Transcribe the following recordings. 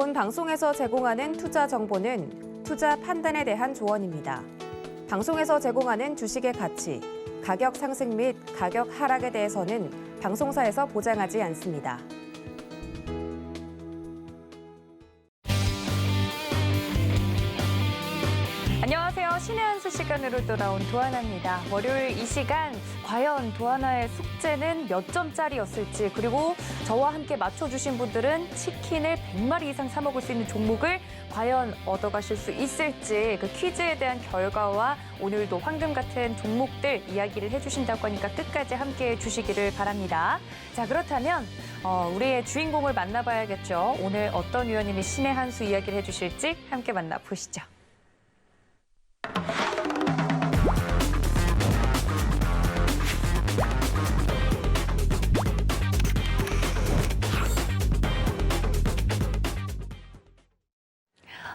본 방송에서 제공하는 투자 정보는 투자 판단에 대한 조언입니다. 방송에서 제공하는 주식의 가치, 가격 상승 및 가격 하락에 대해서는 방송사에서 보장하지 않습니다. 안녕하세요. 신의 한 수 시간으로 돌아온 도하나입니다. 월요일 이 시간 과연 도하나의 숙제는 몇 점짜리였을지, 그리고 저와 함께 맞춰주신 분들은 치킨을 100마리 이상 사 먹을 수 있는 종목을 과연 얻어가실 수 있을지, 그 퀴즈에 대한 결과와 오늘도 황금 같은 종목들 이야기를 해주신다고 하니까 끝까지 함께해 주시기를 바랍니다. 자, 그렇다면 우리의 주인공을 만나봐야겠죠. 오늘 어떤 위원님이 신의 한 수 이야기를 해주실지 함께 만나보시죠.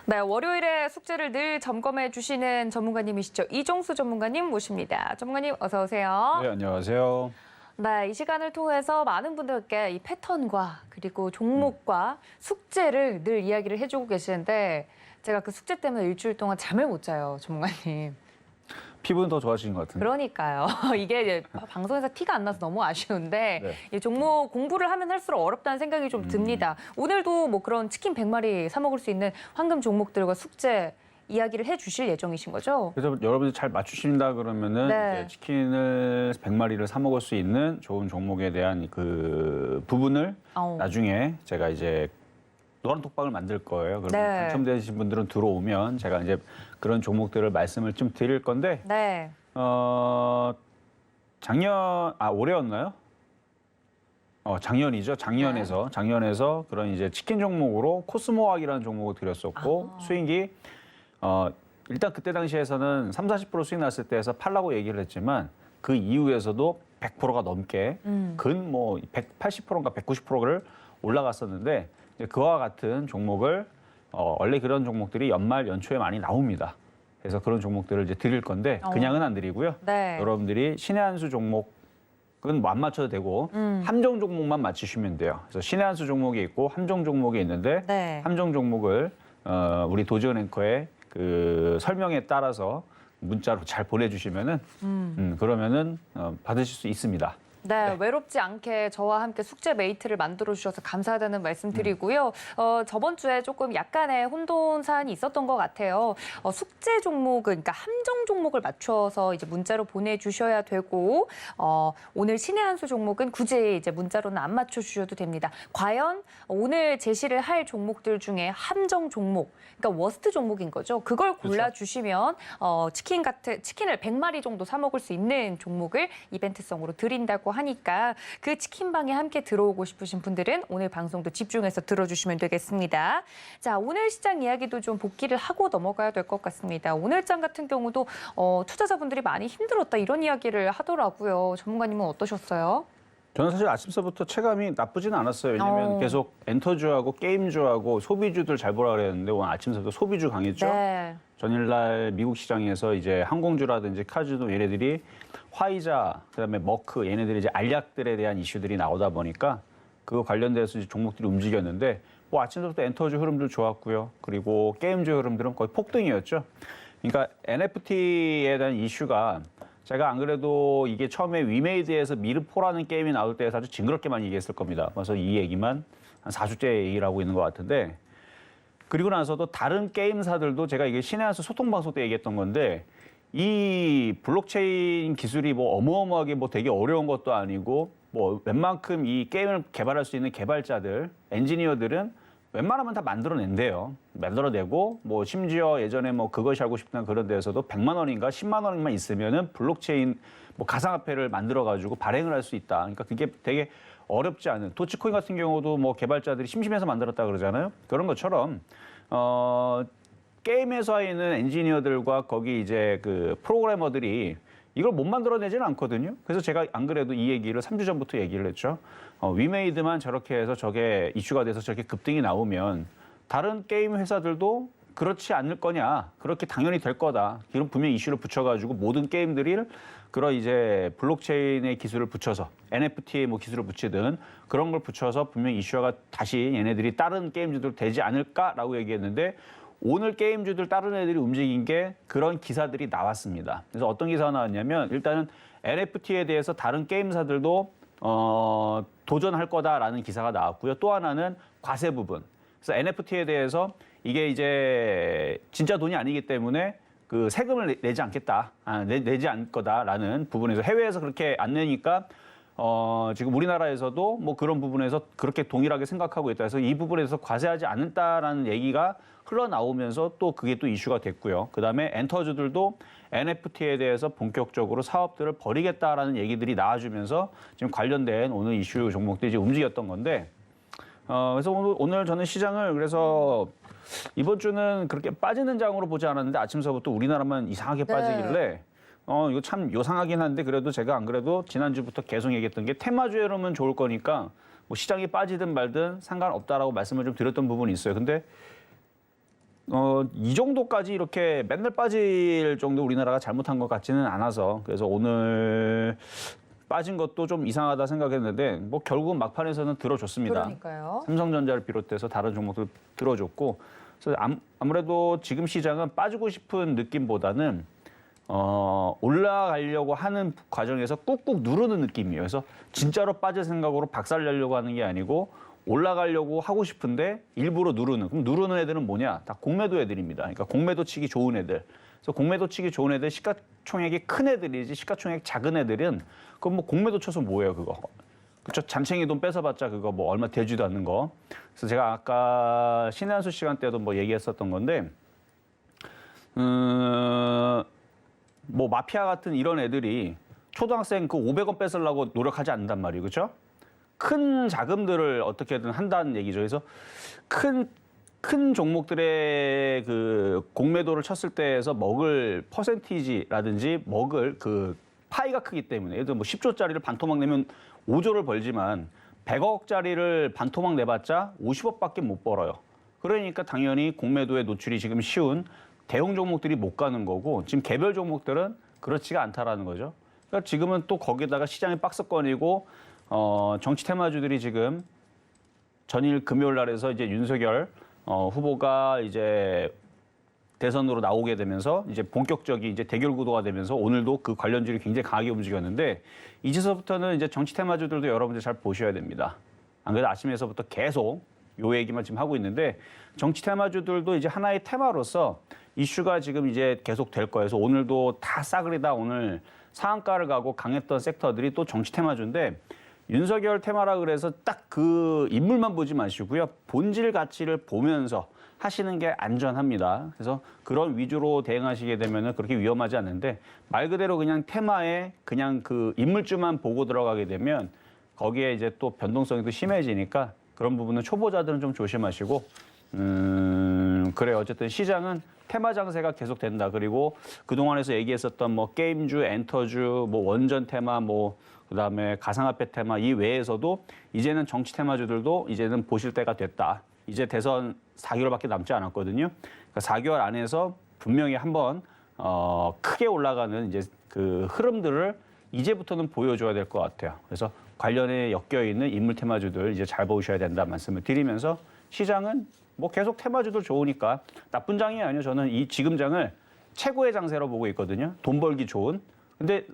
네, 월요일에 숙제를 늘 점검해 주시는 전문가님이시죠. 이종수 전문가님 모십니다. 전문가님 어서 오세요. 네, 안녕하세요. 네, 이 시간을 통해서 많은 분들께 이 패턴과 그리고 종목과 숙제를 늘 이야기를 해주고 계시는데, 제가 그 숙제 때문에 일주일 동안 잠을 못 자요, 전문가님. 피부는 더 좋아지신 것 같은데. 그러니까요. 이게 방송에서 티가 안 나서 너무 아쉬운데, 네. 이 종목 공부를 하면 할수록 어렵다는 생각이 좀 듭니다. 오늘도 뭐 그런 치킨 100마리 사 먹을 수 있는 황금 종목들과 숙제 이야기를 해주실 예정이신 거죠? 그래서 여러분들 잘 맞추신다 그러면은 네. 이제 치킨을 100마리를 사 먹을 수 있는 좋은 종목에 대한 그 부분을 나중에 제가 이제 노란 톡방을 만들 거예요. 그러면 네. 당첨되신 분들은 들어오면 제가 이제 그런 종목들을 말씀을 좀 드릴 건데, 네. 올해였나요? 작년이죠. 작년에서 그런 이제 치킨 종목으로 코스모학이라는 종목을 드렸었고, 수익이 일단 그때 당시에서는 30-40% 수익 났을 때에서 팔라고 얘기를 했지만, 그 이후에서도 100%가 넘게 근 뭐 180%인가 190%를 올라갔었는데, 이제 그와 같은 종목을 원래 그런 종목들이 연초에 많이 나옵니다. 그래서 그런 종목들을 이제 드릴 건데 그냥은 안 드리고요. 네. 여러분들이 신의 한 수 종목은 뭐 안 맞춰도 되고 함정 종목만 맞추시면 돼요. 그래서 신의 한 수 종목이 있고 함정 종목이 있는데, 네. 함정 종목을 우리 도지원 앵커의 그 설명에 따라서 문자로 잘 보내주시면은 그러면은 받으실 수 있습니다. 네, 외롭지 않게 저와 함께 숙제 메이트를 만들어 주셔서 감사하다는 말씀 드리고요. 저번 주에 조금 약간의 혼돈 사안이 있었던 것 같아요. 숙제 종목은, 그러니까 함정 종목을 맞춰서 이제 문자로 보내주셔야 되고, 오늘 신의 한 수 종목은 굳이 이제 문자로는 안 맞춰 주셔도 됩니다. 과연 오늘 제시를 할 종목들 중에 함정 종목, 그러니까 워스트 종목인 거죠. 그걸 골라주시면 치킨을 100마리 정도 사 먹을 수 있는 종목을 이벤트성으로 드린다고 하니까, 그 치킨방에 함께 들어오고 싶으신 분들은 오늘 방송도 집중해서 들어주시면 되겠습니다. 자, 오늘 시장 이야기도 좀 복기를 하고 넘어가야 될 것 같습니다. 오늘 장 같은 경우도 투자자분들이 많이 힘들었다 이런 이야기를 하더라고요. 전문가님은 어떠셨어요? 저는 사실 아침서부터 체감이 나쁘지는 않았어요. 왜냐하면 계속 엔터주하고 게임주하고 소비주들 잘 보라 그랬는데, 오늘 아침서부터 소비주 강했죠. 네. 전일날 미국 시장에서 이제 항공주라든지 카지노 얘네들이 화이자, 그다음에 머크 얘네들이 이제 알약들에 대한 이슈들이 나오다 보니까 그거 관련돼서 이제 종목들이 움직였는데, 뭐 아침부터 엔터주 흐름도 좋았고요. 그리고 게임주 흐름들은 거의 폭등이었죠. 그러니까 NFT에 대한 이슈가, 제가 안 그래도 이게 처음에 위메이드에서 미르포라는 게임이 나올 때 아주 징그럽게 많이 얘기했을 겁니다. 그래서 이 얘기만 한 4주째 얘기를 하고 있는 것 같은데, 그리고 나서도 다른 게임사들도, 제가 이게 신의 한 수 소통 방송 때 얘기했던 건데, 이 블록체인 기술이 뭐 어마어마하게 뭐 되게 어려운 것도 아니고, 뭐 웬만큼 이 게임을 개발할 수 있는 개발자들, 엔지니어들은 웬만하면 다 만들어낸대요. 만들어내고, 뭐 심지어 예전에 뭐 그것이 알고 싶다는 그런 데에서도 100만 원인가 10만 원만 있으면은 블록체인 뭐 가상화폐를 만들어가지고 발행을 할 수 있다. 그러니까 그게 되게 어렵지 않은, 도치코인 같은 경우도 뭐 개발자들이 심심해서 만들었다 그러잖아요. 그런 것처럼 게임 회사에 있는 엔지니어들과 거기 이제 그 프로그래머들이 이걸 못 만들어내지는 않거든요. 그래서 제가 안 그래도 이 얘기를 3주 전부터 얘기를 했죠. 위메이드만 저렇게 해서 저게 이슈가 돼서 저렇게 급등이 나오면 다른 게임 회사들도 그렇지 않을 거냐? 그렇게 당연히 될 거다. 이런 분명히 이슈를 붙여가지고 모든 게임들이 그런 이제 블록체인의 기술을 붙여서 NFT의 뭐 기술을 붙이든 그런 걸 붙여서 분명히 이슈화가 다시 얘네들이 다른 게임주들 되지 않을까라고 얘기했는데 오늘 게임주들 다른 애들이 움직인 게 그런 기사들이 나왔습니다. 그래서 어떤 기사가 나왔냐면 일단은 NFT에 대해서 다른 게임사들도 도전할 거다라는 기사가 나왔고요. 또 하나는 과세 부분. 그래서 NFT에 대해서 이게 이제 진짜 돈이 아니기 때문에 그 세금을 내지 않겠다, 내지 않을 거다라는 부분에서 해외에서 그렇게 안 내니까 지금 우리나라에서도 뭐 그런 부분에서 그렇게 동일하게 생각하고 있다. 그래서 이 부분에서 과세하지 않는다라는 얘기가 흘러나오면서 또 그게 또 이슈가 됐고요. 그다음에 엔터주들도 NFT에 대해서 본격적으로 사업들을 벌이겠다라는 얘기들이 나와주면서 지금 관련된 오늘 이슈 종목들이 이제 움직였던 건데 그래서 오늘 저는 시장을 그래서 이번 주는 그렇게 빠지는 장으로 보지 않았는데 아침서부터 우리나라만 이상하게 빠지길래 이거 참 요상하긴 한데 그래도 제가 안 그래도 지난주부터 계속 얘기했던 게 테마주로면 좋을 거니까 뭐 시장이 빠지든 말든 상관없다라고 말씀을 좀 드렸던 부분이 있어요. 근데 이 정도까지 이렇게 맨날 빠질 정도 우리나라가 잘못한 것 같지는 않아서 그래서 오늘 빠진 것도 좀 이상하다 생각했는데 뭐 결국은 막판에서는 들어줬습니다. 그러니까요. 삼성전자를 비롯해서 다른 종목들 들어줬고 그래서 아무래도 지금 시장은 빠지고 싶은 느낌보다는 올라가려고 하는 과정에서 꾹꾹 누르는 느낌이에요. 그래서 진짜로 빠질 생각으로 박살내려고 하는 게 아니고 올라가려고 하고 싶은데 일부러 누르는. 그럼 누르는 애들은 뭐냐? 다 공매도 애들입니다. 그러니까 공매도 치기 좋은 애들. 그래서 공매도 치기 좋은 애들 시가총액이 큰 애들이지 시가총액 작은 애들은 그럼 뭐 공매도 쳐서 뭐예요 그거. 그렇죠? 잔챙이 돈 뺏어봤자 그거 뭐 얼마 되지도 않는 거. 그래서 제가 아까 신의 한수 시간 때도 뭐 얘기했었던 건데 뭐 마피아 같은 이런 애들이 초등학생 그 500원 뺏으려고 노력하지 않는단 말이에요. 그렇죠? 큰 자금들을 어떻게든 한다는 얘기죠. 그래서 큰 종목들의 그 공매도를 쳤을 때에서 먹을 퍼센티지라든지 먹을 그 파이가 크기 때문에 예를 들어 뭐 10조짜리를 반토막 내면 5조를 벌지만 100억짜리를 반토막 내봤자 50억밖에 못 벌어요. 그러니까 당연히 공매도에 노출이 지금 쉬운 대형 종목들이 못 가는 거고 지금 개별 종목들은 그렇지가 않다라는 거죠. 그러니까 지금은 또 거기다가 시장이 박스권이고 정치 테마주들이 지금 전일 금요일 날에서 이제 윤석열 후보가 이제 대선으로 나오게 되면서 이제 본격적인 이제 대결 구도가 되면서 오늘도 그 관련주들이 굉장히 강하게 움직였는데 이제서부터는 이제 정치 테마주들도 여러분들 잘 보셔야 됩니다. 안 그래도 아침에서부터 계속 요 얘기만 지금 하고 있는데 정치 테마주들도 이제 하나의 테마로서 이슈가 지금 이제 계속 될 거예요. 그래서 오늘도 다 싸그리다 오늘 상한가를 가고 강했던 섹터들이 또 정치 테마주인데 윤석열 테마라 그래서 딱 그 인물만 보지 마시고요. 본질 가치를 보면서 하시는 게 안전합니다. 그래서 그런 위주로 대응하시게 되면은 그렇게 위험하지 않는데 말 그대로 그냥 테마에 그냥 그 인물주만 보고 들어가게 되면 거기에 이제 또 변동성이 또 심해지니까 그런 부분은 초보자들은 좀 조심하시고 그래요. 어쨌든 시장은 테마 장세가 계속 된다. 그리고 그동안에서 얘기했었던 뭐 게임주, 엔터주, 뭐 원전 테마, 뭐 그다음에 가상화폐 테마 이 외에서도 이제는 정치 테마주들도 이제는 보실 때가 됐다. 이제 대선 4개월밖에 남지 않았거든요. 그러니까 4개월 안에서 분명히 한번 크게 올라가는 이제 그 흐름들을 이제부터는 보여줘야 될 것 같아요. 그래서 관련에 엮여 있는 인물 테마주들 이제 잘 보셔야 된다 말씀을 드리면서 시장은 뭐 계속 테마주들 좋으니까 나쁜 장이 아니에요. 저는 이 지금 장을 최고의 장세로 보고 있거든요. 돈 벌기 좋은. 근데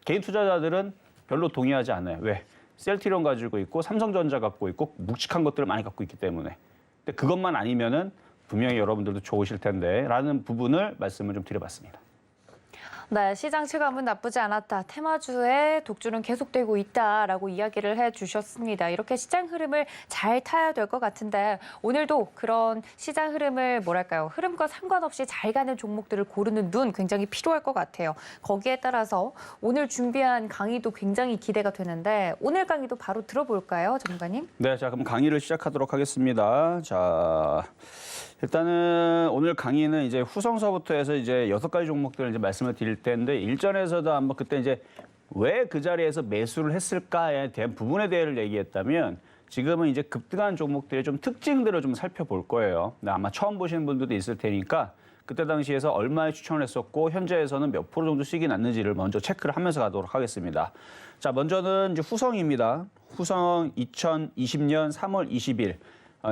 개인 투자자들은 별로 동의하지 않아요. 왜? 셀트리온 가지고 있고 삼성전자 갖고 있고 묵직한 것들을 많이 갖고 있기 때문에. 근데 그것만 아니면은 분명히 여러분들도 좋으실 텐데 라는 부분을 말씀을 좀 드려봤습니다. 네, 시장 체감은 나쁘지 않았다. 테마주의 독주는 계속되고 있다라고 이야기를 해주셨습니다. 이렇게 시장 흐름을 잘 타야 될 것 같은데 오늘도 그런 시장 흐름을 뭐랄까요? 흐름과 상관없이 잘 가는 종목들을 고르는 눈 굉장히 필요할 것 같아요. 거기에 따라서 오늘 준비한 강의도 굉장히 기대가 되는데 오늘 강의도 바로 들어볼까요, 전문가님? 네, 자 그럼 강의를 시작하도록 하겠습니다. 자. 일단은 오늘 강의는 이제 후성서부터 해서 이제 6가지 종목들을 이제 말씀을 드릴 텐데 일전에서도 한번 그때 이제 왜 그 자리에서 매수를 했을까에 대한 부분에 대해서 얘기했다면 지금은 이제 급등한 종목들의 좀 특징들을 좀 살펴볼 거예요. 근데 아마 처음 보시는 분들도 있을 테니까 그때 당시에서 얼마에 추천을 했었고 현재에서는 몇 프로 정도 수익이 났는지를 먼저 체크를 하면서 가도록 하겠습니다. 자, 먼저는 이제 후성입니다. 후성 2020년 3월 20일.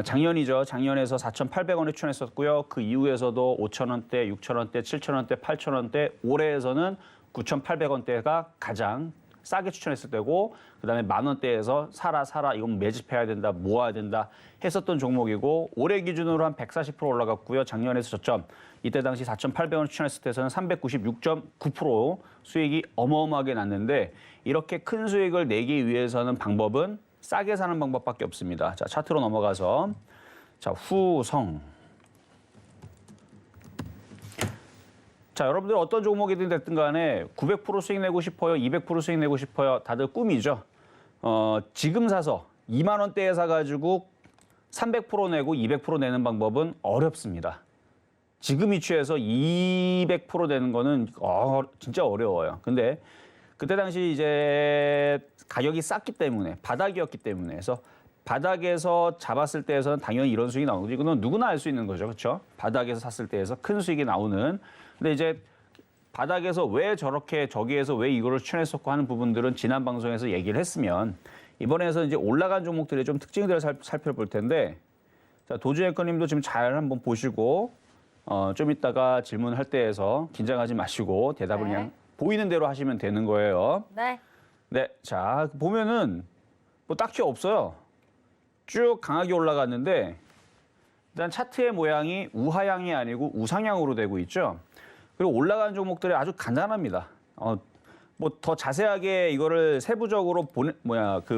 작년이죠. 작년에서 4,800원에 추천했었고요. 그 이후에서도 5,000원대, 6,000원대, 7,000원대, 8,000원대, 올해에서는 9,800원대가 가장 싸게 추천했을 때고 그다음에 10,000원대에서 사라 이건 매집해야 된다, 모아야 된다 했었던 종목이고 올해 기준으로 한 140% 올라갔고요. 작년에서 저점 이때 당시 4,800원 추천했을 때에서는 396.9% 수익이 어마어마하게 났는데 이렇게 큰 수익을 내기 위해서는 방법은 싸게 사는 방법밖에 없습니다. 자, 차트로 넘어가서 자, 후성. 자, 여러분들 어떤 종목이든 됐든 간에 900% 수익 내고 싶어요? 200% 수익 내고 싶어요? 다들 꿈이죠. 지금 사서 2만 원대에 사가지고 300% 내고 200% 내는 방법은 어렵습니다. 지금 이취해서 200% 내는 거는 진짜 어려워요. 근데 그때 당시 이제 가격이 쌌기 때문에 바닥이었기 때문에 그래서 바닥에서 잡았을 때에서는 당연히 이런 수익이 나오는 거죠. 이거는 누구나 알 수 있는 거죠. 그렇죠? 바닥에서 샀을 때에서 큰 수익이 나오는. 근데 이제 바닥에서 왜 저렇게 저기에서 왜 이거를 추천했었고 하는 부분들은 지난 방송에서 얘기를 했으면 이번에서 이제 올라간 종목들의 좀 특징들을 살펴볼 텐데 자, 도주 앵커님도 지금 잘 한번 보시고 좀 이따가 질문할 때에서 긴장하지 마시고 대답을 네. 그냥 보이는 대로 하시면 되는 거예요. 네. 네, 자 보면은 뭐 딱히 없어요. 쭉 강하게 올라갔는데 일단 차트의 모양이 우하향이 아니고 우상향으로 되고 있죠. 그리고 올라간 종목들이 아주 간단합니다. 뭐 더 자세하게 이거를 세부적으로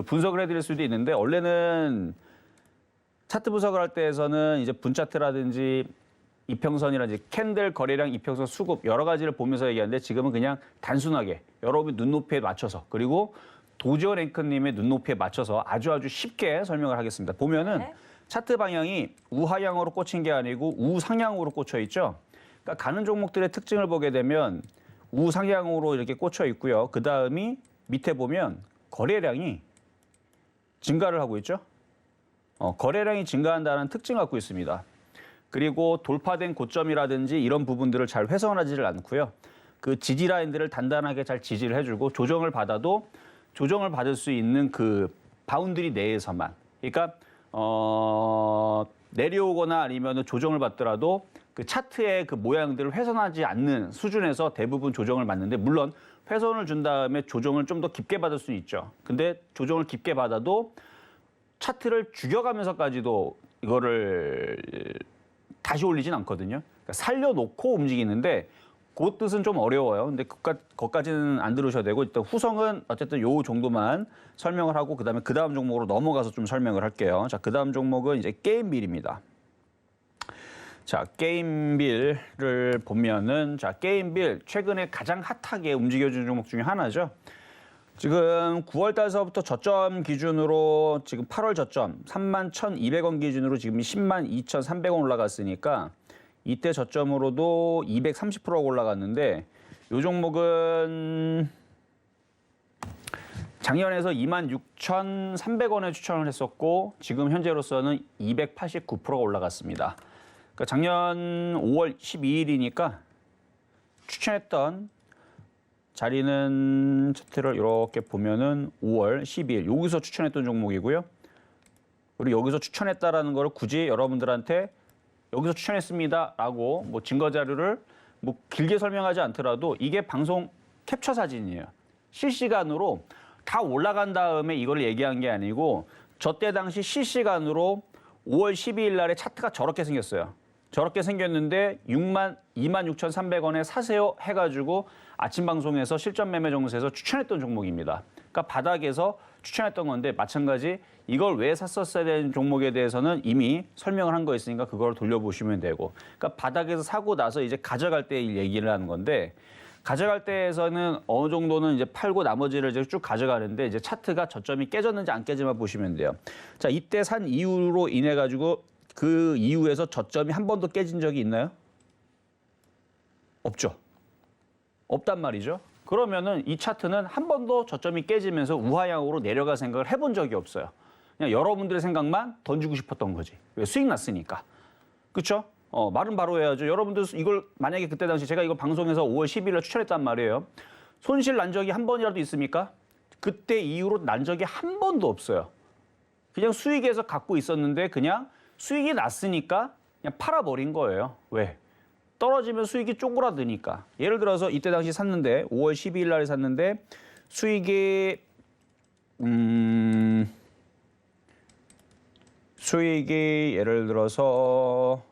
분석을 해드릴 수도 있는데 원래는 차트 분석을 할 때에서는 이제 분차트라든지 이평선이라든지 캔들 거래량 이평선 수급 여러 가지를 보면서 얘기하는데 지금은 그냥 단순하게 여러분의 눈높이에 맞춰서 그리고 도지어 랭크님의 눈높이에 맞춰서 아주 쉽게 설명을 하겠습니다. 보면은 네. 차트 방향이 우하향으로 꽂힌 게 아니고 우상향으로 꽂혀 있죠. 그러니까 가는 종목들의 특징을 보게 되면 우상향으로 이렇게 꽂혀 있고요. 그 다음이 밑에 보면 거래량이 증가를 하고 있죠. 거래량이 증가한다는 특징을 갖고 있습니다. 그리고 돌파된 고점이라든지 이런 부분들을 잘 훼손하지를 않고요. 그 지지 라인들을 단단하게 잘 지지를 해주고 조정을 받아도 조정을 받을 수 있는 그 바운드리 내에서만. 그러니까 내려오거나 아니면 조정을 받더라도 그 차트의 그 모양들을 훼손하지 않는 수준에서 대부분 조정을 받는데 물론 훼손을 준 다음에 조정을 좀 더 깊게 받을 수는 있죠. 근데 조정을 깊게 받아도 차트를 죽여가면서까지도 이거를 다시 올리진 않거든요. 그러니까 살려놓고 움직이는데 그 뜻은 좀 어려워요. 근데 그것까지는 안 들으셔도 되고 일단 후성은 어쨌든 요 정도만 설명을 하고 그다음에 그 다음 종목으로 넘어가서 좀 설명을 할게요. 자, 그 다음 종목은 이제 게임빌입니다. 자, 게임빌을 보면은 자, 게임빌 최근에 가장 핫하게 움직여준 종목 중에 하나죠. 지금 9월 달서부터 저점 기준으로 지금 8월 저점 31,200원 기준으로 지금 102,300원 올라갔으니까 이때 저점으로도 230%가 올라갔는데 이 종목은 작년에서 26,300원에 추천을 했었고 지금 현재로서는 289%가 올라갔습니다. 그러니까 작년 5월 12일이니까 추천했던 자리는 차트를 이렇게 보면은 5월 12일 여기서 추천했던 종목이고요. 그리고 여기서 추천했다라는 걸 굳이 여러분들한테 여기서 추천했습니다라고 뭐 증거 자료를 뭐 길게 설명하지 않더라도 이게 방송 캡처 사진이에요. 실시간으로 다 올라간 다음에 이걸 얘기한 게 아니고 저 때 당시 실시간으로 5월 12일 날에 차트가 저렇게 생겼어요. 저렇게 생겼는데 26,300원에 사세요 해가지고 아침 방송에서 실전 매매 정세에서 추천했던 종목입니다. 그러니까 바닥에서 추천했던 건데 마찬가지 이걸 왜 샀었어야 되는 종목에 대해서는 이미 설명을 한 거 있으니까 그걸 돌려보시면 되고 그러니까 바닥에서 사고 나서 이제 가져갈 때 얘기를 하는 건데 가져갈 때에서는 어느 정도는 이제 팔고 나머지를 이제 쭉 가져가는데 이제 차트가 저점이 깨졌는지 안 깨지만 보시면 돼요. 자, 이때 산 이유로 인해 가지고 그 이후에서 저점이 한 번도 깨진 적이 있나요? 없죠. 없단 말이죠. 그러면은 이 차트는 한 번도 저점이 깨지면서 우하향으로 내려갈 생각을 해본 적이 없어요. 그냥 여러분들의 생각만 던지고 싶었던 거지. 왜? 수익 났으니까. 그렇죠? 말은 바로 해야죠. 여러분들 이걸 만약에 그때 당시 제가 이걸 방송에서 5월 10일에 추천했단 말이에요. 손실 난 적이 한 번이라도 있습니까? 그때 이후로 난 적이 한 번도 없어요. 그냥 수익에서 갖고 있었는데 그냥 수익이 났으니까 그냥 팔아버린 거예요. 왜? 떨어지면 수익이 쪼그라드니까. 예를 들어서 이때 당시 샀는데 5월 12일 날에 샀는데 수익이 예를 들어서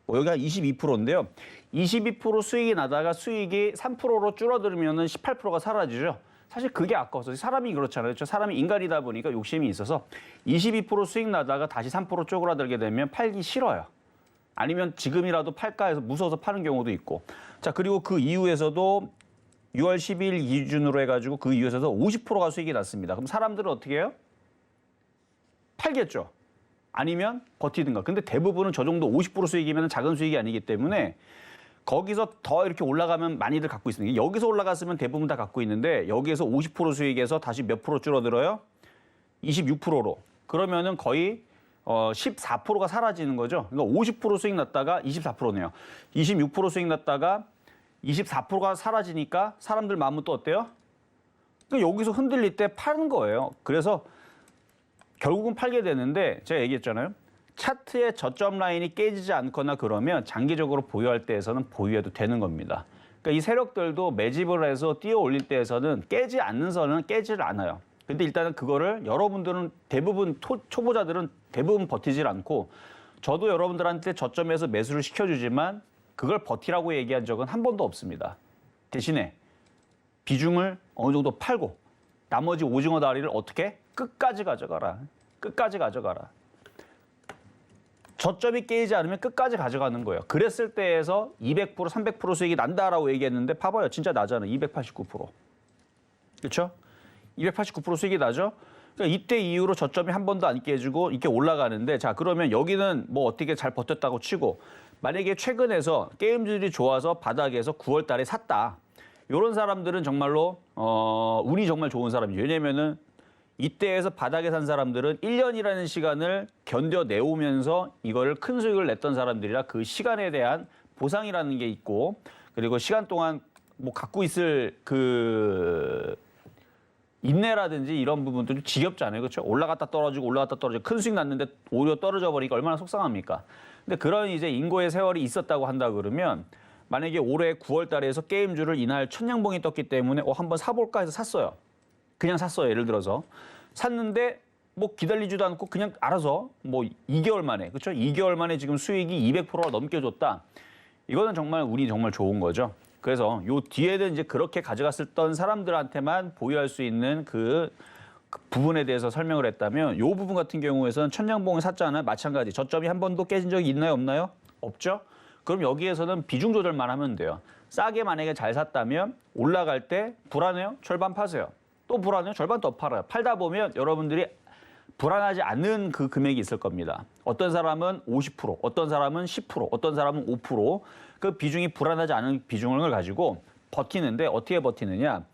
여기가 22%인데요. 22% 수익이 나다가 수익이 3%로 줄어들면은 18%가 사라지죠. 사실 그게 아까워서 사람이 그렇잖아요. 그렇죠? 사람이 인간이다 보니까 욕심이 있어서 22% 수익 나다가 다시 3% 쪼그라들게 되면 팔기 싫어요. 아니면 지금이라도 팔까 해서 무서워서 파는 경우도 있고. 자, 그리고 그 이후에서도 6월 10일 기준으로 해가지고 그 이후에서도 50%가 수익이 났습니다. 그럼 사람들은 어떻게 해요? 팔겠죠. 아니면 버티든가. 근데 대부분은 저 정도 50% 수익이면 작은 수익이 아니기 때문에 거기서 더 이렇게 올라가면 많이들 갖고 있습니다. 여기서 올라갔으면 대부분 다 갖고 있는데 여기에서 50% 수익에서 다시 몇 프로 줄어들어요? 26%로. 그러면은 거의 14%가 사라지는 거죠. 그러니까 50% 수익 났다가 24%네요. 26% 수익 났다가 24%가 사라지니까 사람들 마음은 또 어때요? 그러니까 여기서 흔들릴 때 파는 거예요. 그래서 결국은 팔게 되는데 제가 얘기했잖아요. 차트의 저점 라인이 깨지지 않거나 그러면 장기적으로 보유할 때에서는 보유해도 되는 겁니다. 그러니까 이 세력들도 매집을 해서 뛰어 올릴 때에서는 깨지 않는 선은 깨지를 않아요. 근데 일단은 그거를 여러분들은 대부분 초보자들은 대부분 버티질 않고 저도 여러분들한테 저점에서 매수를 시켜주지만 그걸 버티라고 얘기한 적은 한 번도 없습니다. 대신에 비중을 어느 정도 팔고 나머지 오징어 다리를 어떻게? 끝까지 가져가라. 끝까지 가져가라. 저점이 깨지지 않으면 끝까지 가져가는 거예요. 그랬을 때에서 200%, 300% 수익이 난다라고 얘기했는데 봐봐요. 진짜 나잖아요. 289%. 그렇죠? 289% 수익이 나죠? 그러니까 이때 이후로 저점이 한 번도 안 깨지고 이렇게 올라가는데 자 그러면 여기는 뭐 어떻게 잘 버텼다고 치고 만약에 최근에서 게임들이 좋아서 바닥에서 9월 달에 샀다. 이런 사람들은 정말로 운이 정말 좋은 사람이죠. 왜냐면은 이때에서 바닥에 산 사람들은 1년이라는 시간을 견뎌내오면서 이거를 큰 수익을 냈던 사람들이라 그 시간에 대한 보상이라는 게 있고 그리고 시간 동안 뭐 갖고 있을 그 인내라든지 이런 부분들이 지겹잖아요. 그렇죠? 올라갔다 떨어지고 큰 수익 났는데 오히려 떨어져 버리니까 얼마나 속상합니까? 근데 그런 이제 인고의 세월이 있었다고 한다 그러면 만약에 올해 9월 달에서 게임주를 이날 천냥봉이 떴기 때문에 한번 사볼까 해서 샀어요. 그냥 샀어요. 예를 들어서 샀는데 뭐 기다리지도 않고 그냥 알아서 뭐 2개월 만에 그렇죠? 2개월 만에 지금 수익이 200%가 넘게 줬다. 이거는 정말 운이 정말 좋은 거죠. 그래서 요 뒤에는 이제 그렇게 가져갔었던 사람들한테만 보유할 수 있는 그 부분에 대해서 설명을 했다면 요 부분 같은 경우에서는 천냥봉을 샀잖아요. 마찬가지. 저점이 한 번도 깨진 적이 있나요? 없나요? 없죠? 그럼 여기에서는 비중 조절만 하면 돼요. 싸게 만약에 잘 샀다면 올라갈 때 불안해요? 절반 파세요. 또 불안해요? 절반 더 팔아요. 팔다 보면 여러분들이 불안하지 않는 그 금액이 있을 겁니다. 어떤 사람은 50%, 어떤 사람은 10%, 어떤 사람은 5%. 그 비중이 불안하지 않은 비중을 가지고 버티는데 어떻게 버티느냐.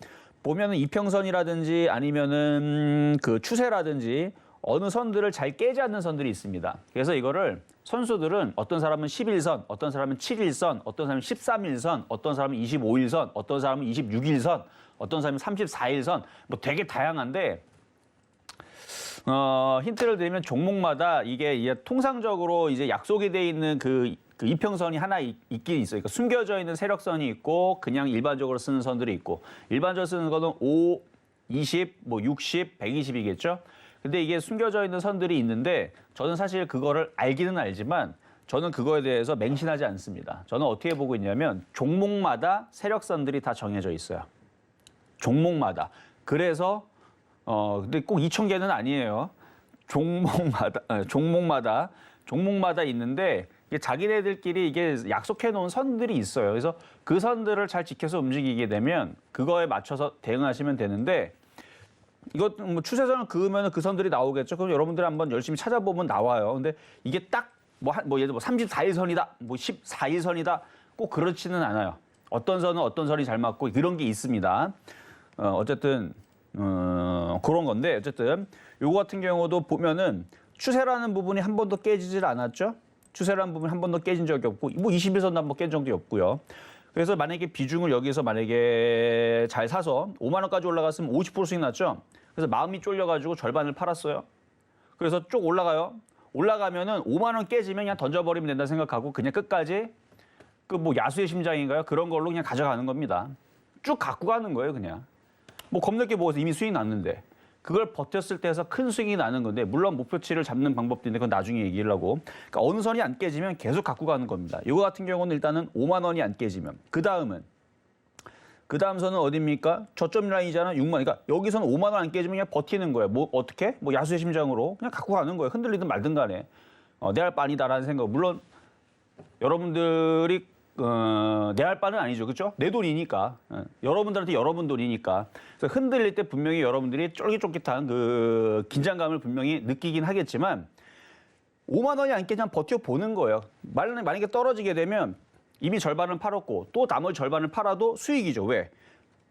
보면은 이평선이라든지 아니면은 그 추세라든지 어느 선들을 잘 깨지 않는 선들이 있습니다. 그래서 이거를 선수들은 어떤 사람은 11선, 어떤 사람은 7일선, 어떤 사람은 13일선, 어떤 사람은 25일선, 어떤 사람은 26일선, 어떤 사람은 34일선 뭐 되게 다양한데 힌트를 드리면 종목마다 이게 통상적으로 이제 약속이 돼 있는 그 이평선이 하나 있긴 있어요. 그러니까 숨겨져 있는 세력선이 있고 그냥 일반적으로 쓰는 선들이 있고 일반적으로 쓰는 거는 5, 20, 뭐 60, 120이겠죠. 근데 이게 숨겨져 있는 선들이 있는데 저는 사실 그거를 알기는 알지만 저는 그거에 대해서 맹신하지 않습니다. 저는 어떻게 보고 있냐면 종목마다 세력선들이 다 정해져 있어요. 종목마다. 그래서 근데 꼭 2,000개는 아니에요. 종목마다 있는데 이게 자기네들끼리 이게 약속해 놓은 선들이 있어요. 그래서 그 선들을 잘 지켜서 움직이게 되면 그거에 맞춰서 대응하시면 되는데 이거 뭐 추세선을 그으면 그 선들이 나오겠죠. 그럼 여러분들이 한번 열심히 찾아보면 나와요. 근데 이게 딱 뭐 예를 들어 34일선이다, 뭐 14일선이다 꼭 그렇지는 않아요. 어떤 선은 어떤 선이 잘 맞고 그런 게 있습니다. 어쨌든 그런 건데 어쨌든 요거 같은 경우도 보면은 추세라는 부분이 한 번도 깨지질 않았죠. 추세라는 부분이 한 번도 깨진 적이 없고 뭐 21선도 한 번 깬 적도 없고요. 그래서 만약에 비중을 여기서 만약에 잘 사서 5만 원까지 올라갔으면 50% 수익 났죠. 그래서 마음이 쫄려가지고 절반을 팔았어요. 그래서 쭉 올라가요. 올라가면은 5만 원 깨지면 그냥 던져버리면 된다 생각하고 그냥 끝까지 그 뭐 야수의 심장인가요? 그런 걸로 그냥 가져가는 겁니다. 쭉 갖고 가는 거예요, 그냥. 뭐 겁먹게 먹어서 이미 수익 났는데 그걸 버텼을 때 해서 큰 수익이 나는 건데 물론 목표치를 잡는 방법도 있는데 그건 나중에 얘기를 하고 그러니까 어느 선이 안 깨지면 계속 갖고 가는 겁니다. 이거 같은 경우는 일단은 5만 원이 안 깨지면 그 다음 선은 어디입니까? 저점 라인이잖아. 6만 원. 그러니까 여기서는 5만 원 안 깨지면 그냥 버티는 거예요. 뭐 어떻게? 뭐 야수의 심장으로 그냥 갖고 가는 거예요. 흔들리든 말든 간에. 내 할 바 아니다라는 생각. 물론 여러분들이 내 할 바는 아니죠. 그렇죠? 내 돈이니까. 여러분들한테 여러분 돈이니까. 그래서 흔들릴 때 분명히 여러분들이 쫄깃쫄깃한 그 긴장감을 분명히 느끼긴 하겠지만 5만 원이 안 깨지면 버텨보는 거예요. 만약에 떨어지게 되면 이미 절반은 팔았고 또 나머지 절반을 팔아도 수익이죠. 왜?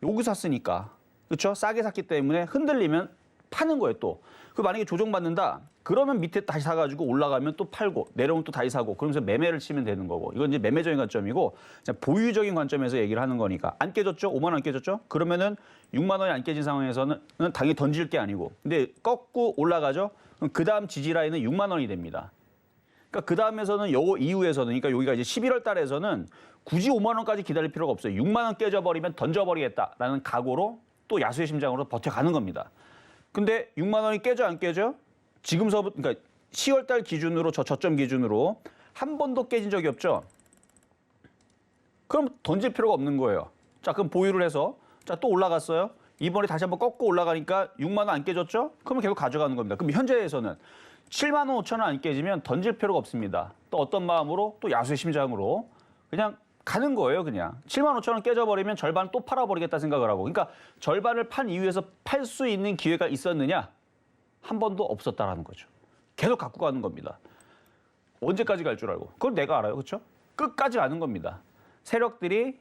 여기 샀으니까. 그렇죠? 싸게 샀기 때문에 흔들리면 파는 거예요, 또. 그 만약에 조정받는다. 그러면 밑에 다시 사가지고 올라가면 또 팔고 내려오면 또 다시 사고 그러면서 매매를 치면 되는 거고. 이건 이제 매매적인 관점이고 보유적인 관점에서 얘기를 하는 거니까. 안 깨졌죠? 5만 원 안 깨졌죠? 그러면은 6만 원이 안 깨진 상황에서는 당연히 던질 게 아니고. 근데 꺾고 올라가죠? 그럼 그 다음 지지 라인은 6만 원이 됩니다. 그러니까 그 다음에서는 요 이후에서는 그러니까 여기가 이제 11월 달에서는 굳이 5만 원까지 기다릴 필요가 없어요. 6만 원 깨져버리면 던져버리겠다라는 각오로 또 야수의 심장으로 버텨가는 겁니다. 근데 6만 원이 깨져 안 깨져? 지금서부터 그러니까 10월 달 기준으로 저점 기준으로 한 번도 깨진 적이 없죠. 그럼 던질 필요가 없는 거예요. 자, 그럼 보유를 해서 자, 또 올라갔어요. 이번에 다시 한번 꺾고 올라가니까 6만 원 안 깨졌죠? 그러면 계속 가져가는 겁니다. 그럼 현재에서는 7만 원 5천 원 안 깨지면 던질 필요가 없습니다. 또 어떤 마음으로? 또 야수의 심장으로 그냥 가는 거예요, 그냥. 7만 5천 원 깨져버리면 절반 또 팔아버리겠다 생각을 하고. 그러니까 절반을 판 이후에서 팔 수 있는 기회가 있었느냐? 한 번도 없었다라는 거죠. 계속 갖고 가는 겁니다. 언제까지 갈 줄 알고. 그걸 내가 알아요, 그렇죠? 끝까지 가는 겁니다. 세력들이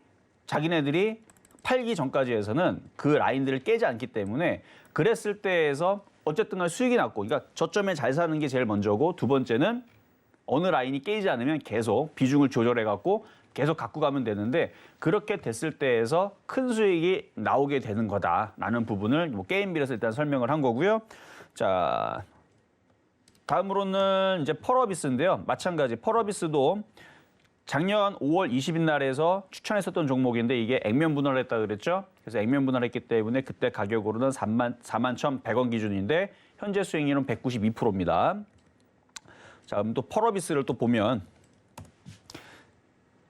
자기네들이 팔기 전까지 해서는 그 라인들을 깨지 않기 때문에 그랬을 때에서 어쨌든 간 수익이 났고, 그러니까 저점에 잘 사는 게 제일 먼저고, 두 번째는 어느 라인이 깨지지 않으면 계속 비중을 조절해갖고 계속 갖고 가면 되는데, 그렇게 됐을 때에서 큰 수익이 나오게 되는 거다라는 부분을 뭐 게임빌에서 일단 설명을 한 거고요. 자, 다음으로는 이제 펄어비스인데요. 마찬가지 펄어비스도 작년 5월 20일 날에서 추천했었던 종목인데 이게 액면 분할을 했다 그랬죠. 그래서 액면 분할했기 때문에 그때 가격으로는 41,100원 기준인데 현재 수익률은 192%입니다. 자, 그럼 또 펄어비스를 또 보면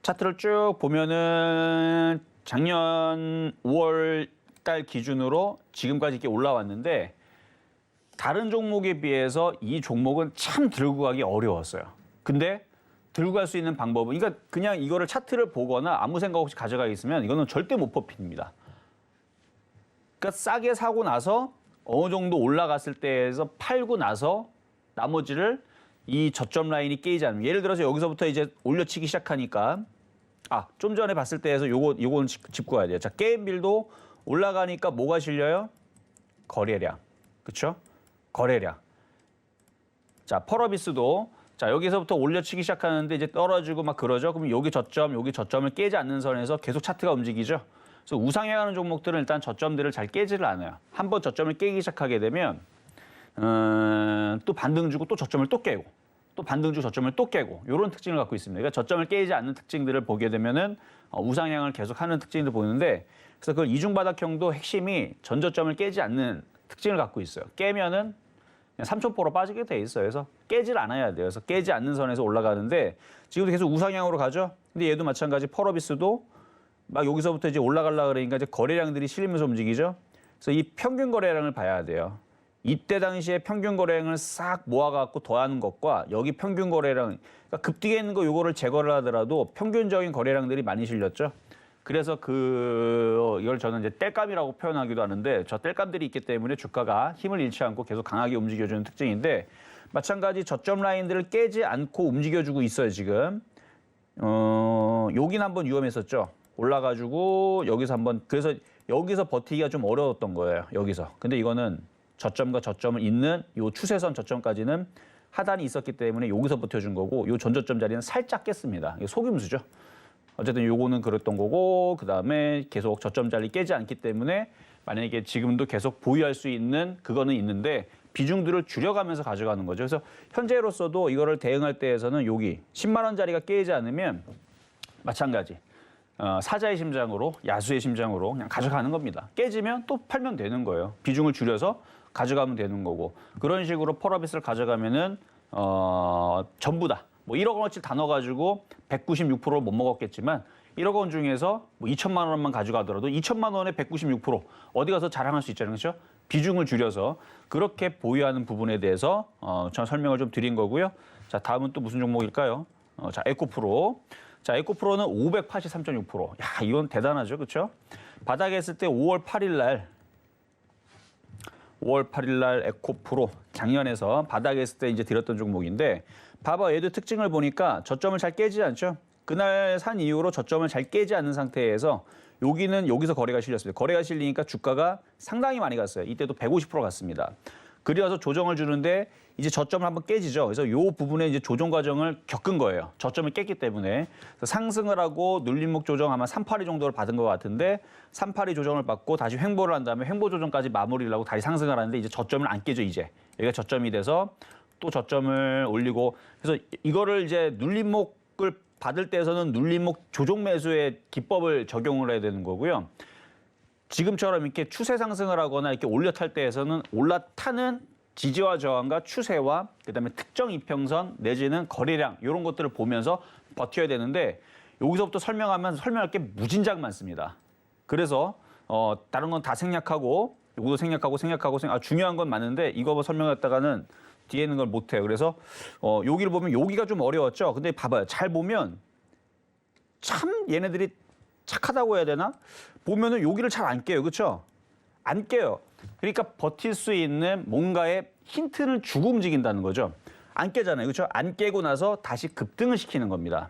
차트를 쭉 보면은 작년 5월 달 기준으로 지금까지 이렇게 올라왔는데 다른 종목에 비해서 이 종목은 참 들고 가기 어려웠어요. 근데 들고 갈 수 있는 방법은, 그러니까 그냥 이거를 차트를 보거나 아무 생각 없이 가져가 있으면 이거는 절대 못 뽑힙니다. 그러니까 싸게 사고 나서 어느 정도 올라갔을 때에서 팔고 나서 나머지를 이 저점 라인이 깨지지 않으면, 예를 들어서 여기서부터 이제 올려치기 시작하니까, 좀 전에 봤을 때에서 요거는 짚고 가야 돼요. 자, 게임빌도 올라가니까 뭐가 실려요? 거래량. 그렇죠? 거래량. 자, 펄어비스도 자, 여기서부터 올려치기 시작하는데 이제 떨어지고 막 그러죠. 그럼 여기 저점을 깨지 않는 선에서 계속 차트가 움직이죠. 그래서 우상향하는 종목들은 일단 저점들을 잘 깨지를 않아요. 한번 저점을 깨기 시작하게 되면 또 반등 주고 또 저점을 또 깨고, 또 반등 주고 저점을 또 깨고, 이런 특징을 갖고 있습니다. 그러니까 저점을 깨지 않는 특징들을 보게 되면은 우상향을 계속하는 특징들을 보이는데, 그래서 그 이중바닥형도 핵심이 전저점을 깨지 않는 특징을 갖고 있어요. 깨면은 그냥 삼천포로 빠지게 돼 있어요. 그래서 깨질 않아야 돼요. 그래서 깨지 않는 선에서 올라가는데 지금도 계속 우상향으로 가죠. 근데 얘도 마찬가지 펄어비스도 막 여기서부터 이제 올라가려고 그러니까 이제 거래량들이 실리면서 움직이죠. 그래서 이 평균 거래량을 봐야 돼요. 이때 당시에 평균 거래량을 싹 모아갖고 더하는 것과 여기 평균 거래량, 그러니까 급등에 있는 거 요거를 제거를 하더라도 평균적인 거래량들이 많이 실렸죠. 그래서 이걸 저는 이제 땔감이라고 표현하기도 하는데, 저 땔감들이 있기 때문에 주가가 힘을 잃지 않고 계속 강하게 움직여주는 특징인데, 마찬가지 저점 라인들을 깨지 않고 움직여주고 있어요, 지금. 여긴 한번 위험했었죠. 올라가지고 여기서 한번, 그래서 여기서 버티기가 좀 어려웠던 거예요. 여기서. 근데 이거는 저점과 저점을 잇는 요 추세선 저점까지는 하단이 있었기 때문에 여기서 버텨준 거고 요 전저점 자리는 살짝 깼습니다. 이게 속임수죠. 어쨌든 요거는 그랬던 거고 그다음에 계속 저점 자리 깨지 않기 때문에 만약에 지금도 계속 보유할 수 있는 그거는 있는데 비중들을 줄여가면서 가져가는 거죠. 그래서 현재로서도 이거를 대응할 때에서는 여기 10만 원짜리가 깨지 않으면 마찬가지. 사자의 심장으로 야수의 심장으로 그냥 가져가는 겁니다. 깨지면 또 팔면 되는 거예요. 비중을 줄여서 가져가면 되는 거고 그런 식으로 펄어빗을 가져가면은 전부 다 뭐 1억 원어치 다 넣어가지고 196%를 못 먹었겠지만 1억 원 중에서 뭐 2천만 원만 가져가더라도 2천만 원에 196% 어디 가서 자랑할 수 있잖아요, 그렇죠? 비중을 줄여서 그렇게 보유하는 부분에 대해서 저 설명을 좀 드린 거고요. 자, 다음은 또 무슨 종목일까요? 자, 에코프로. 자, 에코프로는 583.6%. 야, 이건 대단하죠, 그렇죠? 바닥에 했을 때 5월 8일 날 에코프로 작년에서 바닥에 했을 때 이제 드렸던 종목인데 봐봐 얘도 특징을 보니까 저점을 잘 깨지 않죠. 그날 산 이후로 저점을 잘 깨지 않는 상태에서 여기는 여기서 거래가 실렸습니다. 거래가 실리니까 주가가 상당히 많이 갔어요. 이때도 150% 갔습니다. 그리워서 조정을 주는데 이제 저점을 한번 깨지죠. 그래서 이 부분에 이제 조정 과정을 겪은 거예요. 저점을 깼기 때문에. 그래서 상승을 하고 눌림목 조정 아마 382 정도를 받은 것 같은데 382 조정을 받고 다시 횡보를 한 다음에 횡보 조정까지 마무리를 하고 다시 상승을 하는데 이제 저점을 안 깨죠, 이제. 여기가 저점이 돼서 또 저점을 올리고 그래서 이거를 이제 눌림목을 받을 때에서는 눌림목 조정 매수의 기법을 적용을 해야 되는 거고요. 지금처럼 이렇게 추세 상승을 하거나 이렇게 올려탈 때에서는 올라타는 지지와 저항과 추세와 그다음에 특정 이평선 내지는 거래량 이런 것들을 보면서 버텨야 되는데 여기서부터 설명하면 설명할 게 무진장 많습니다. 그래서 다른 건 다 생략하고 요것도 생략하고 중요한 건 맞는데 이거 설명했다가는 뒤에 있는 걸 못해요. 그래서 여기를 보면 여기가 좀 어려웠죠. 근데 봐봐요. 잘 보면 참 얘네들이 착하다고 해야 되나? 보면은 여기를 잘 안 깨요. 그렇죠? 안 깨요. 그러니까 버틸 수 있는 뭔가의 힌트를 주고 움직인다는 거죠. 안 깨잖아요. 그렇죠? 안 깨고 나서 다시 급등을 시키는 겁니다.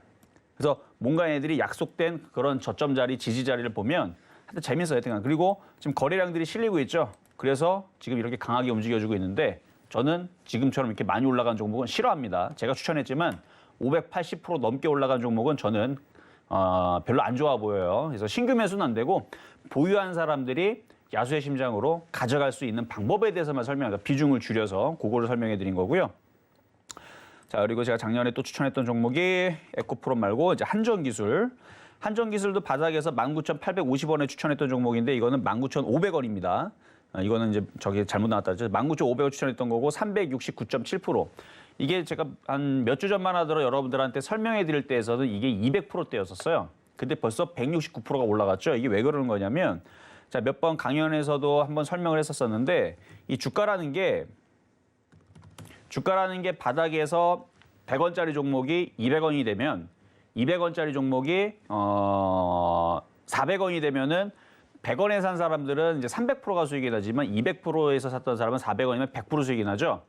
그래서 뭔가 얘네들이 약속된 그런 저점 자리, 지지 자리를 보면 하여튼 재밌어요. 그리고 지금 거래량들이 실리고 있죠. 그래서 지금 이렇게 강하게 움직여주고 있는데 저는 지금처럼 이렇게 많이 올라간 종목은 싫어합니다. 제가 추천했지만 580% 넘게 올라간 종목은 저는 별로 안 좋아 보여요. 그래서 신규 매수는 안 되고 보유한 사람들이 야수의 심장으로 가져갈 수 있는 방법에 대해서만 설명합니다. 비중을 줄여서 그거를 설명해 드린 거고요. 자, 그리고 제가 작년에 또 추천했던 종목이 에코프로 말고 이제 한전기술. 한전기술도 바닥에서 19,850원에 추천했던 종목인데 이거는 19,500원입니다. 이거는 이제 저기 잘못 나왔다. 19,500원 추천했던 거고 369.7%. 이게 제가 한 몇 주 전만 하더라도 여러분들한테 설명해 드릴 때에서는 이게 200%대였었어요. 근데 벌써 169%가 올라갔죠. 이게 왜 그러는 거냐면 자, 몇 번 강연에서도 한번 설명을 했었었는데 이 주가라는 게 바닥에서 100원짜리 종목이 200원이 되면 200원짜리 종목이 400원이 되면은 100원에 산 사람들은 이제 300%가 수익이 나지만 200%에서 샀던 사람은 400원이면 100% 수익이 나죠.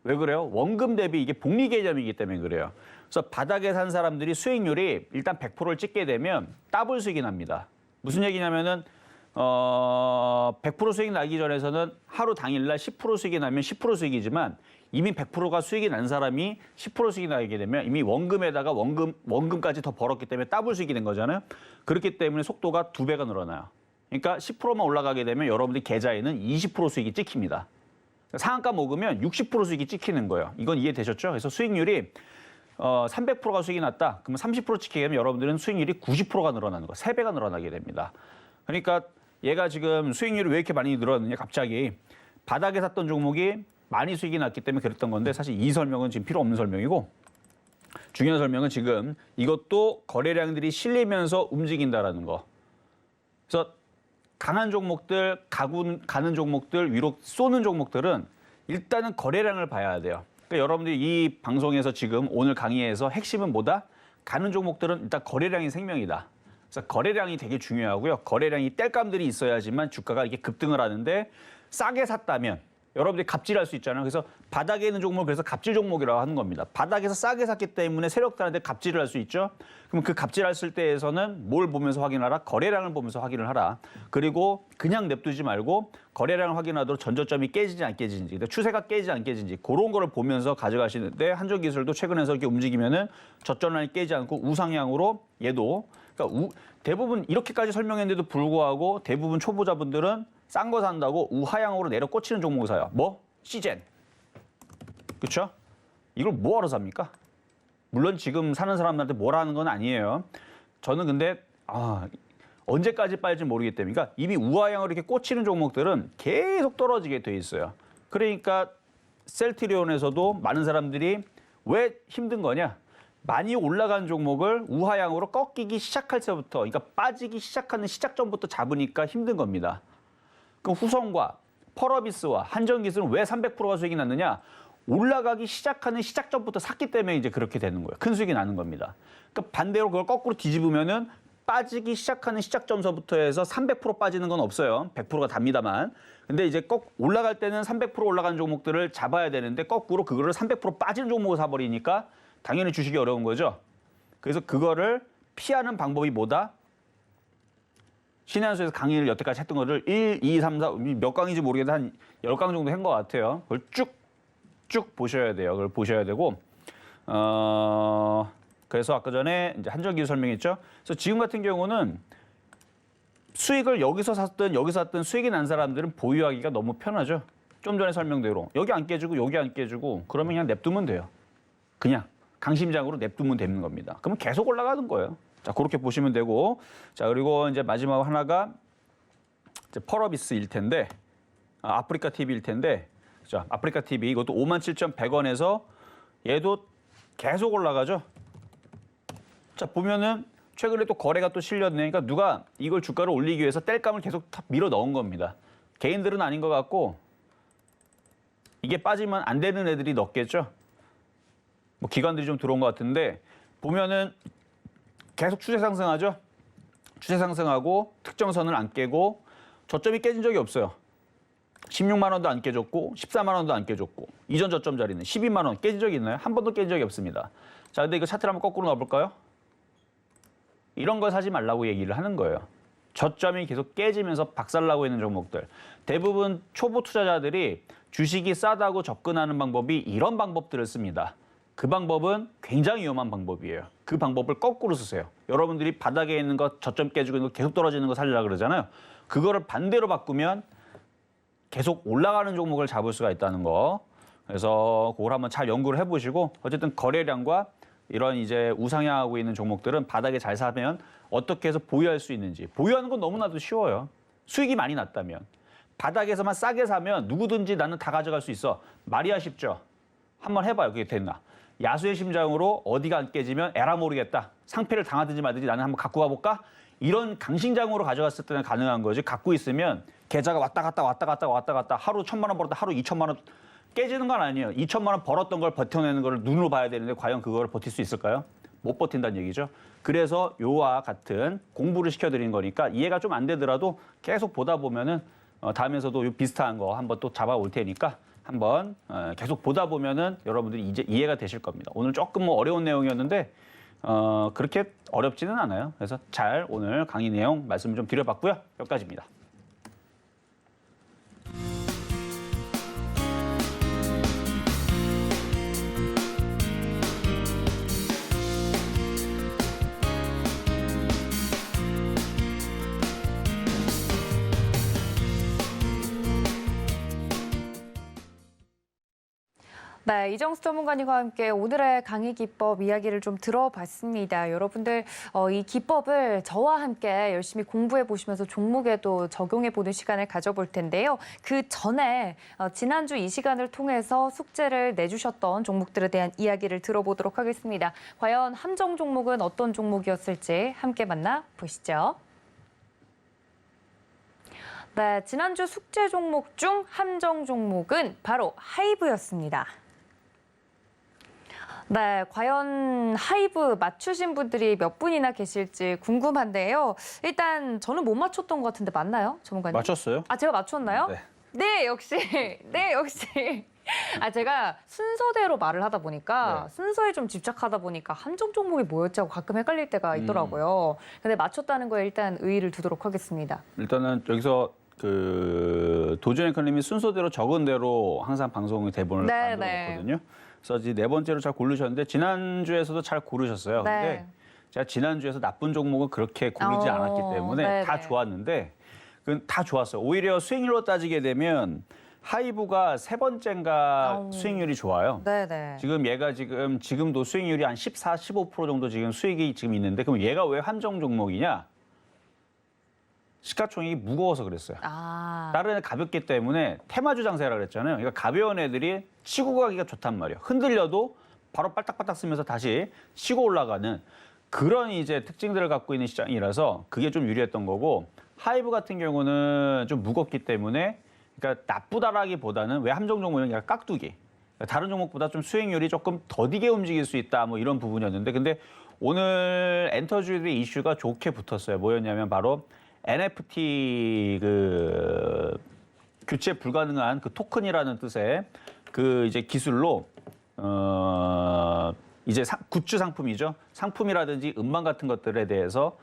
왜 그래요? 원금 대비 이게 복리 개념이기 때문에 그래요. 그래서 바닥에 산 사람들이 수익률이 일단 100%를 찍게 되면 더블 수익이 납니다. 무슨 얘기냐면은 100% 수익 나기 전에서는 하루 당일날 10% 수익이 나면 10% 수익이지만 이미 100%가 수익이 난 사람이 10% 수익이 나게 되면 이미 원금에다가 원금까지 더 벌었기 때문에 더블 수익이 된 거잖아요. 그렇기 때문에 속도가 2배가 늘어나요. 그러니까 10%만 올라가게 되면 여러분들 계좌에는 20% 수익이 찍힙니다. 상한가 먹으면 60% 수익이 찍히는 거예요. 이건 이해되셨죠? 그래서 수익률이 300%가 수익이 났다. 그러면 30% 찍히게 되면 여러분들은 수익률이 90%가 늘어나는 거예요. 3배가 늘어나게 됩니다. 그러니까 얘가 지금 수익률이 왜 이렇게 많이 늘어났느냐 갑자기 바닥에 샀던 종목이 많이 수익이 났기 때문에 그랬던 건데 사실 이 설명은 지금 필요 없는 설명이고 중요한 설명은 지금 이것도 거래량들이 실리면서 움직인다라는 거. 그래서 강한 종목들, 가는 종목들, 위로 쏘는 종목들은 일단은 거래량을 봐야 돼요. 그러니까 여러분들이 이 방송에서 지금 오늘 강의에서 핵심은 뭐다? 가는 종목들은 일단 거래량이 생명이다. 그래서 거래량이 되게 중요하고요. 거래량이 땔감들이 있어야지만 주가가 이렇게 급등을 하는데 싸게 샀다면 여러분들이 갑질할 수 있잖아요. 그래서 바닥에 있는 종목을 그래서 갑질 종목이라고 하는 겁니다. 바닥에서 싸게 샀기 때문에 세력들한테 갑질을 할 수 있죠. 그럼 그 갑질했을 때에서는 뭘 보면서 확인하라? 거래량을 보면서 확인을 하라. 그리고 그냥 냅두지 말고 거래량을 확인하도록 전저점이 깨지지 안 깨지는지, 추세가 깨지지 안 깨지는지 그런 거를 보면서 가져가시는데 한전기술도 최근에서 이렇게 움직이면은 저점라인이 깨지 않고 우상향으로 얘도 그러니까 대부분 이렇게까지 설명했는데도 불구하고 대부분 초보자분들은 싼 거 산다고 우하향으로 내려 꽂히는 종목을 사요. 뭐? 시젠. 그렇죠? 이걸 뭐하러 삽니까? 물론 지금 사는 사람들한테 뭐라 하는 건 아니에요. 저는 근데 언제까지 빠질지 모르기 때문에 그러니까 이미 우하향으로 이렇게 꽂히는 종목들은 계속 떨어지게 돼 있어요. 그러니까 셀트리온에서도 많은 사람들이 왜 힘든 거냐? 많이 올라간 종목을 우하향으로 꺾이기 시작할 때부터 그러니까 빠지기 시작하는 시작점부터 잡으니까 힘든 겁니다. 그럼 후성과 펄어비스와 한전기술은 왜 300%가 수익이 났느냐? 올라가기 시작하는 시작점부터 샀기 때문에 이제 그렇게 되는 거예요. 큰 수익이 나는 겁니다. 그러니까 반대로 그걸 거꾸로 뒤집으면은 빠지기 시작하는 시작점서부터 해서 300% 빠지는 건 없어요. 100%가 답니다만. 근데 이제 꼭 올라갈 때는 300% 올라간 종목들을 잡아야 되는데 거꾸로 그거를 300% 빠지는 종목을 사버리니까 당연히 주식이 어려운 거죠. 그래서 그거를 피하는 방법이 뭐다? 신의 한 수에서 강의를 여태까지 했던 거를 1, 2, 3, 4, 몇 강인지 모르겠는데 한 10강 정도 한 것 같아요. 그걸 쭉 보셔야 돼요. 그걸 보셔야 되고, 그래서 아까 전에 이제 한전기술 설명했죠. 그래서 지금 같은 경우는 수익을 여기서 샀든 여기서 샀든 수익이 난 사람들은 보유하기가 너무 편하죠. 좀 전에 설명대로 여기 안 깨지고 여기 안 깨지고 그러면 그냥 냅두면 돼요. 그냥 강심장으로 냅두면 되는 겁니다. 그러면 계속 올라가는 거예요. 자, 그렇게 보시면 되고, 자, 그리고 이제 마지막 하나가 이제 펄어비스일 텐데, 아프리카 TV일 텐데, 자, 아프리카 TV 이것도 57,100원에서 얘도 계속 올라가죠. 자, 보면은 최근에 또 거래가 또 실렸네. 그러니까 누가 이걸 주가를 올리기 위해서 땔감을 계속 밀어 넣은 겁니다. 개인들은 아닌 것 같고 이게 빠지면 안 되는 애들이 넣겠죠. 뭐 기관들이 좀 들어온 것 같은데 보면은 계속 추세 상승하죠. 추세 상승하고 특정선을 안 깨고 저점이 깨진 적이 없어요. 16만 원도 안 깨졌고 14만 원도 안 깨졌고 이전 저점 자리는 12만 원 깨진 적이 있나요? 한 번도 깨진 적이 없습니다. 자, 근데 이거 차트를 한번 거꾸로 넣어볼까요? 이런 거 사지 말라고 얘기를 하는 거예요. 저점이 계속 깨지면서 박살나고 있는 종목들. 대부분 초보 투자자들이 주식이 싸다고 접근하는 방법이 이런 방법들을 씁니다. 그 방법은 굉장히 위험한 방법이에요. 그 방법을 거꾸로 쓰세요. 여러분들이 바닥에 있는 거 저점 깨지고 있는 거 계속 떨어지는 거 살리려고 그러잖아요. 그거를 반대로 바꾸면 계속 올라가는 종목을 잡을 수가 있다는 거. 그래서 그걸 한번 잘 연구를 해보시고 어쨌든 거래량과 이런 이제 우상향하고 있는 종목들은 바닥에 잘 사면 어떻게 해서 보유할 수 있는지. 보유하는 건 너무나도 쉬워요. 수익이 많이 났다면. 바닥에서만 싸게 사면 누구든지 나는 다 가져갈 수 있어. 말이야 쉽죠? 한번 해봐요. 그게 됐나. 야수의 심장으로 어디가 안 깨지면 에라 모르겠다. 상패를 당하든지 말든지 나는 한번 갖고 가볼까? 이런 강심장으로 가져갔을 때는 가능한 거지. 갖고 있으면 계좌가 왔다 갔다 하루 1,000만 원 벌었다 하루 2,000만 원 깨지는 건 아니에요. 2,000만 원 벌었던 걸 버텨내는 걸 눈으로 봐야 되는데 과연 그걸 버틸 수 있을까요? 못 버틴다는 얘기죠. 그래서 요와 같은 공부를 시켜드리는 거니까 이해가 좀 안 되더라도 계속 보다 보면은 다음에서도 요 비슷한 거 한번 또 잡아올 테니까 한번 계속 보다 보면은 여러분들이 이제 이해가 되실 겁니다. 오늘 조금 뭐 어려운 내용이었는데 그렇게 어렵지는 않아요. 그래서 잘 오늘 강의 내용 말씀 좀 드려봤고요. 여기까지입니다. 네, 이정수 전문가님과 함께 오늘의 강의 기법 이야기를 좀 들어봤습니다. 여러분들 이 기법을 저와 함께 열심히 공부해 보시면서 종목에도 적용해 보는 시간을 가져볼 텐데요. 그 전에 지난주 이 시간을 통해서 숙제를 내주셨던 종목들에 대한 이야기를 들어보도록 하겠습니다. 과연 함정 종목은 어떤 종목이었을지 함께 만나보시죠. 네, 지난주 숙제 종목 중 함정 종목은 바로 하이브였습니다. 네, 과연 하이브 맞추신 분들이 몇 분이나 계실지 궁금한데요. 일단 저는 못 맞췄던 것 같은데 맞나요, 전문가님? 맞췄어요? 아, 제가 맞췄나요? 네. 네, 역시. 네, 역시. 제가 순서대로 말을 하다 보니까 네. 순서에 좀 집착하다 보니까 함정 종목이 뭐였지 하고 가끔 헷갈릴 때가 있더라고요. 근데 맞췄다는 거에 일단 의의를 두도록 하겠습니다. 일단은 여기서 그 도전 앵커님이 순서대로 적은 대로 항상 방송의 대본을 네, 만들었거든요. 그래서 이제 네 번째로 잘 고르셨는데 지난주에서도 잘 고르셨어요. 네. 근데 제가 지난주에서 나쁜 종목은 그렇게 고르지 않았기 때문에 네, 다 네. 좋았는데 그건 다 좋았어요. 오히려 수익률로 따지게 되면 하이브가 세 번째인가 수익률이 좋아요. 네네. 지금 얘가 지금도 수익률이 한 14, 15% 정도 지금 수익이 지금 있는데 그럼 얘가 왜 함정 종목이냐? 시가총액이 무거워서 그랬어요. 다른 애 가볍기 때문에 테마주 장세라 그랬잖아요. 그러니까 가벼운 애들이 치고 가기가 좋단 말이에요. 흔들려도 바로 빨딱빨딱 쓰면서 다시 치고 올라가는 그런 이제 특징들을 갖고 있는 시장이라서 그게 좀 유리했던 거고 하이브 같은 경우는 좀 무겁기 때문에 그러니까 나쁘다라기보다는 왜 함정 종목은 약간 깍두기. 그러니까 다른 종목보다 좀 수익률이 조금 더디게 움직일 수 있다 뭐 이런 부분이었는데 근데 오늘 엔터주들의 이슈가 좋게 붙었어요. 뭐였냐면 바로 NFT 그 교체 불가능한 그 토큰이라는 뜻의 그 이제 기술로 이제 굿즈 상품이죠. 상품이라든지 음반 같은 것들에 대해서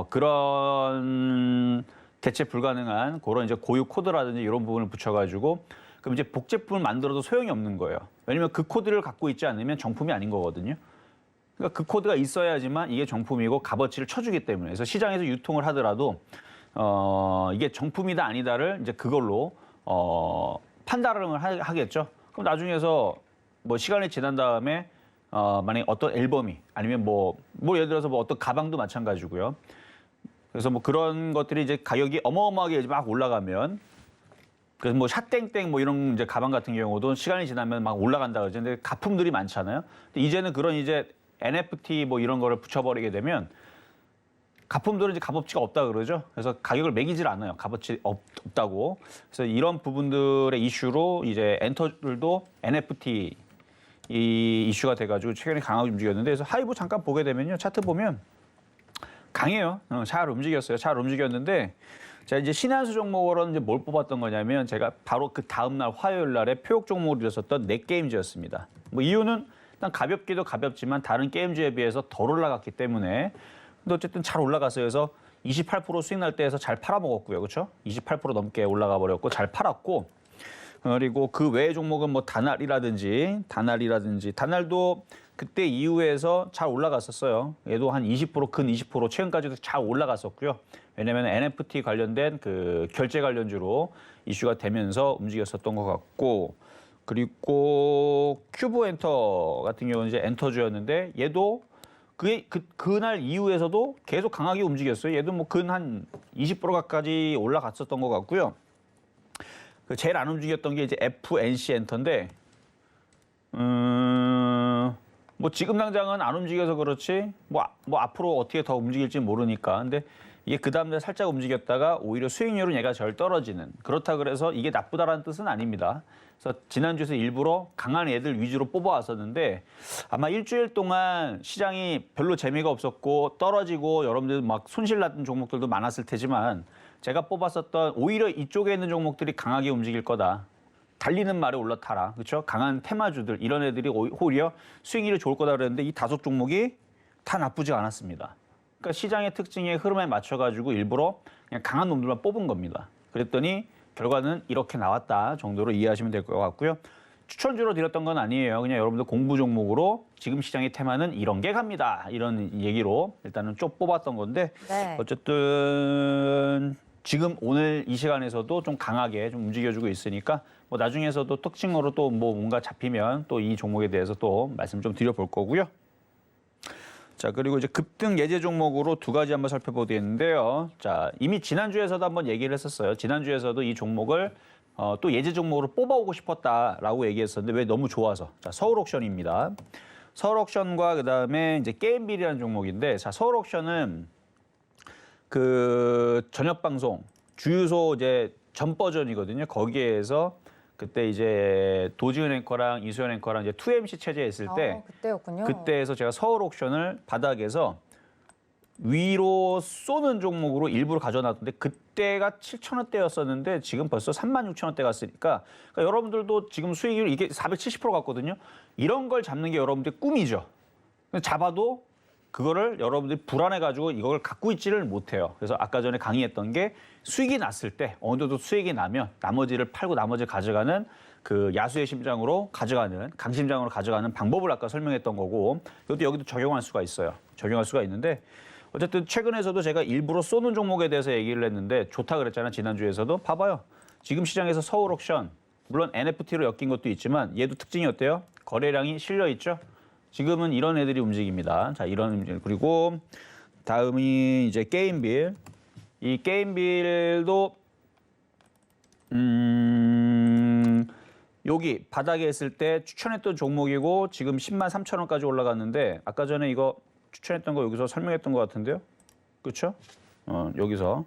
그런 대체 불가능한 그런 이제 고유 코드라든지 이런 부분을 붙여가지고 그럼 이제 복제품을 만들어도 소용이 없는 거예요. 왜냐면 그 코드를 갖고 있지 않으면 정품이 아닌 거거든요. 그러니까 그 코드가 있어야지만 이게 정품이고 값어치를 쳐주기 때문에 그래서 시장에서 유통을 하더라도 이게 정품이다 아니다를 이제 그걸로 판단을 하겠죠. 그럼 나중에서 뭐 시간이 지난 다음에 만약에 어떤 앨범이 아니면 뭐 예를 들어서 뭐 어떤 가방도 마찬가지고요. 그래서 뭐 그런 것들이 이제 가격이 어마어마하게 이제 막 올라가면 그래서 뭐 샷땡땡 뭐 이런 이제 가방 같은 경우도 시간이 지나면 막 올라간다 그러죠. 근데 가품들이 많잖아요. 근데 이제는 그런 이제 NFT 뭐 이런 거를 붙여버리게 되면 가품들은 이제 값어치가 없다 그러죠. 그래서 가격을 매기질 않아요. 값어치 없다고. 그래서 이런 부분들의 이슈로 이제 엔터들도 NFT 이 이슈가 돼가지고 최근에 강하게 움직였는데 그래서 하이브 잠깐 보게 되면요. 차트 보면 강해요. 잘 움직였어요. 잘 움직였는데 자 이제 신한수 종목으로는 이제 뭘 뽑았던 거냐면 제가 바로 그 다음 날 화요일 날에 표역 종목으로 들었었던 넷게임즈였습니다. 뭐 이유는 일단 가볍기도 가볍지만 다른 게임즈에 비해서 덜 올라갔기 때문에 근데 어쨌든 잘 올라갔어요. 그래서 28% 수익 날 때에서 잘 팔아먹었고요. 그렇죠? 28% 넘게 올라가 버렸고 잘 팔았고 그리고 그 외의 종목은 뭐 다날도 그때 이후에서 잘 올라갔었어요. 얘도 한 20%, 근 20% 최근까지도 잘 올라갔었고요. 왜냐하면 NFT 관련된 그 결제 관련주로 이슈가 되면서 움직였었던 것 같고 그리고 큐브 엔터 같은 경우는 이제 엔터주였는데 얘도 그날 이후에서도 계속 강하게 움직였어요. 얘도 뭐 근 한 20% 가까이 올라갔었던 것 같고요. 그 제일 안 움직였던 게 이제 FNC 엔터인데, 뭐 지금 당장은 안 움직여서 그렇지, 뭐 앞으로 어떻게 더 움직일지 모르니까. 근데 이게 그 다음날 살짝 움직였다가 오히려 수익률은 얘가 절 떨어지는. 그렇다 그래서 이게 나쁘다라는 뜻은 아닙니다. 그래서 지난주에서 일부러 강한 애들 위주로 뽑아왔었는데 아마 일주일 동안 시장이 별로 재미가 없었고 떨어지고 여러분들 막 손실 났던 종목들도 많았을 테지만 제가 뽑았었던 오히려 이쪽에 있는 종목들이 강하게 움직일 거다. 달리는 말에 올라타라. 그렇죠? 강한 테마주들 이런 애들이 오히려 수익률이 좋을 거다 그랬는데 이 다섯 종목이 다 나쁘지 않았습니다. 그러니까 시장의 특징에 흐름에 맞춰가지고 일부러 그냥 강한 놈들만 뽑은 겁니다. 그랬더니 결과는 이렇게 나왔다 정도로 이해하시면 될 것 같고요. 추천주로 드렸던 건 아니에요. 그냥 여러분들 공부 종목으로 지금 시장의 테마는 이런 게 갑니다. 이런 얘기로 일단은 쭉 뽑았던 건데 네. 어쨌든 지금 오늘 이 시간에서도 좀 강하게 좀 움직여주고 있으니까 뭐 나중에서도 특징으로 또 뭐 뭔가 잡히면 또 이 종목에 대해서 또 말씀 좀 드려볼 거고요. 자, 그리고 이제 급등 예제 종목으로 두 가지 한번 살펴보겠는데요. 자, 이미 지난주에서도 한번 얘기를 했었어요. 지난주에서도 이 종목을 또 예제 종목으로 뽑아오고 싶었다라고 얘기했었는데 왜 너무 좋아서. 자, 서울옥션입니다. 서울옥션과 그다음에 이제 게임빌이라는 종목인데 자, 서울옥션은 그 저녁 방송 주유소 이제 전 버전이거든요. 거기에서 그때 이제 도지은 앵커랑 이수연 앵커랑 이제 2MC 체제에 있을 때 그때였군요. 그때에서 제가 서울 옥션을 바닥에서 위로 쏘는 종목으로 일부러 가져놨던데 그때가 7,000원대였었는데 지금 벌써 36,000원대 갔으니까 그러니까 여러분들도 지금 수익률 이게 470% 갔거든요. 이런 걸 잡는 게 여러분들의 꿈이죠. 잡아도 그거를 여러분들이 불안해가지고 이걸 갖고 있지를 못해요. 그래서 아까 전에 강의했던 게 수익이 났을 때 어느 정도 수익이 나면 나머지를 팔고 나머지를 가져가는 그 야수의 심장으로 가져가는 강심장으로 가져가는 방법을 아까 설명했던 거고 이것도 여기도 적용할 수가 있어요. 적용할 수가 있는데 어쨌든 최근에서도 제가 일부러 쏘는 종목에 대해서 얘기를 했는데 좋다 그랬잖아요. 지난주에서도. 봐봐요. 지금 시장에서 서울 옥션 물론 NFT로 엮인 것도 있지만 얘도 특징이 어때요? 거래량이 실려 있죠. 지금은 이런 애들이 움직입니다. 자, 이런 그리고 다음이 이제 게임빌. 이 게임빌도 여기 바닥에 있을 때 추천했던 종목이고 지금 10만 3천 원까지 올라갔는데 아까 전에 이거 추천했던 거 여기서 설명했던 것 같은데요. 그렇죠? 여기서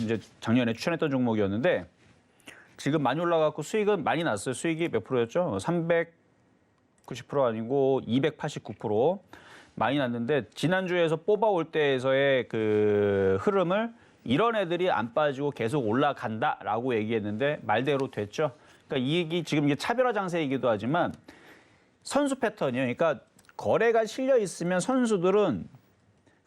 이제 작년에 추천했던 종목이었는데 지금 많이 올라갔고 수익은 많이 났어요. 수익이 몇 프로였죠? 390% 아니고 289% 많이 났는데 지난주에서 뽑아올 때에서의 그 흐름을 이런 애들이 안 빠지고 계속 올라간다라고 얘기했는데 말대로 됐죠. 그러니까 이 얘기 지금 이게 차별화 장세이기도 하지만 선수 패턴이에요. 그러니까 거래가 실려 있으면 선수들은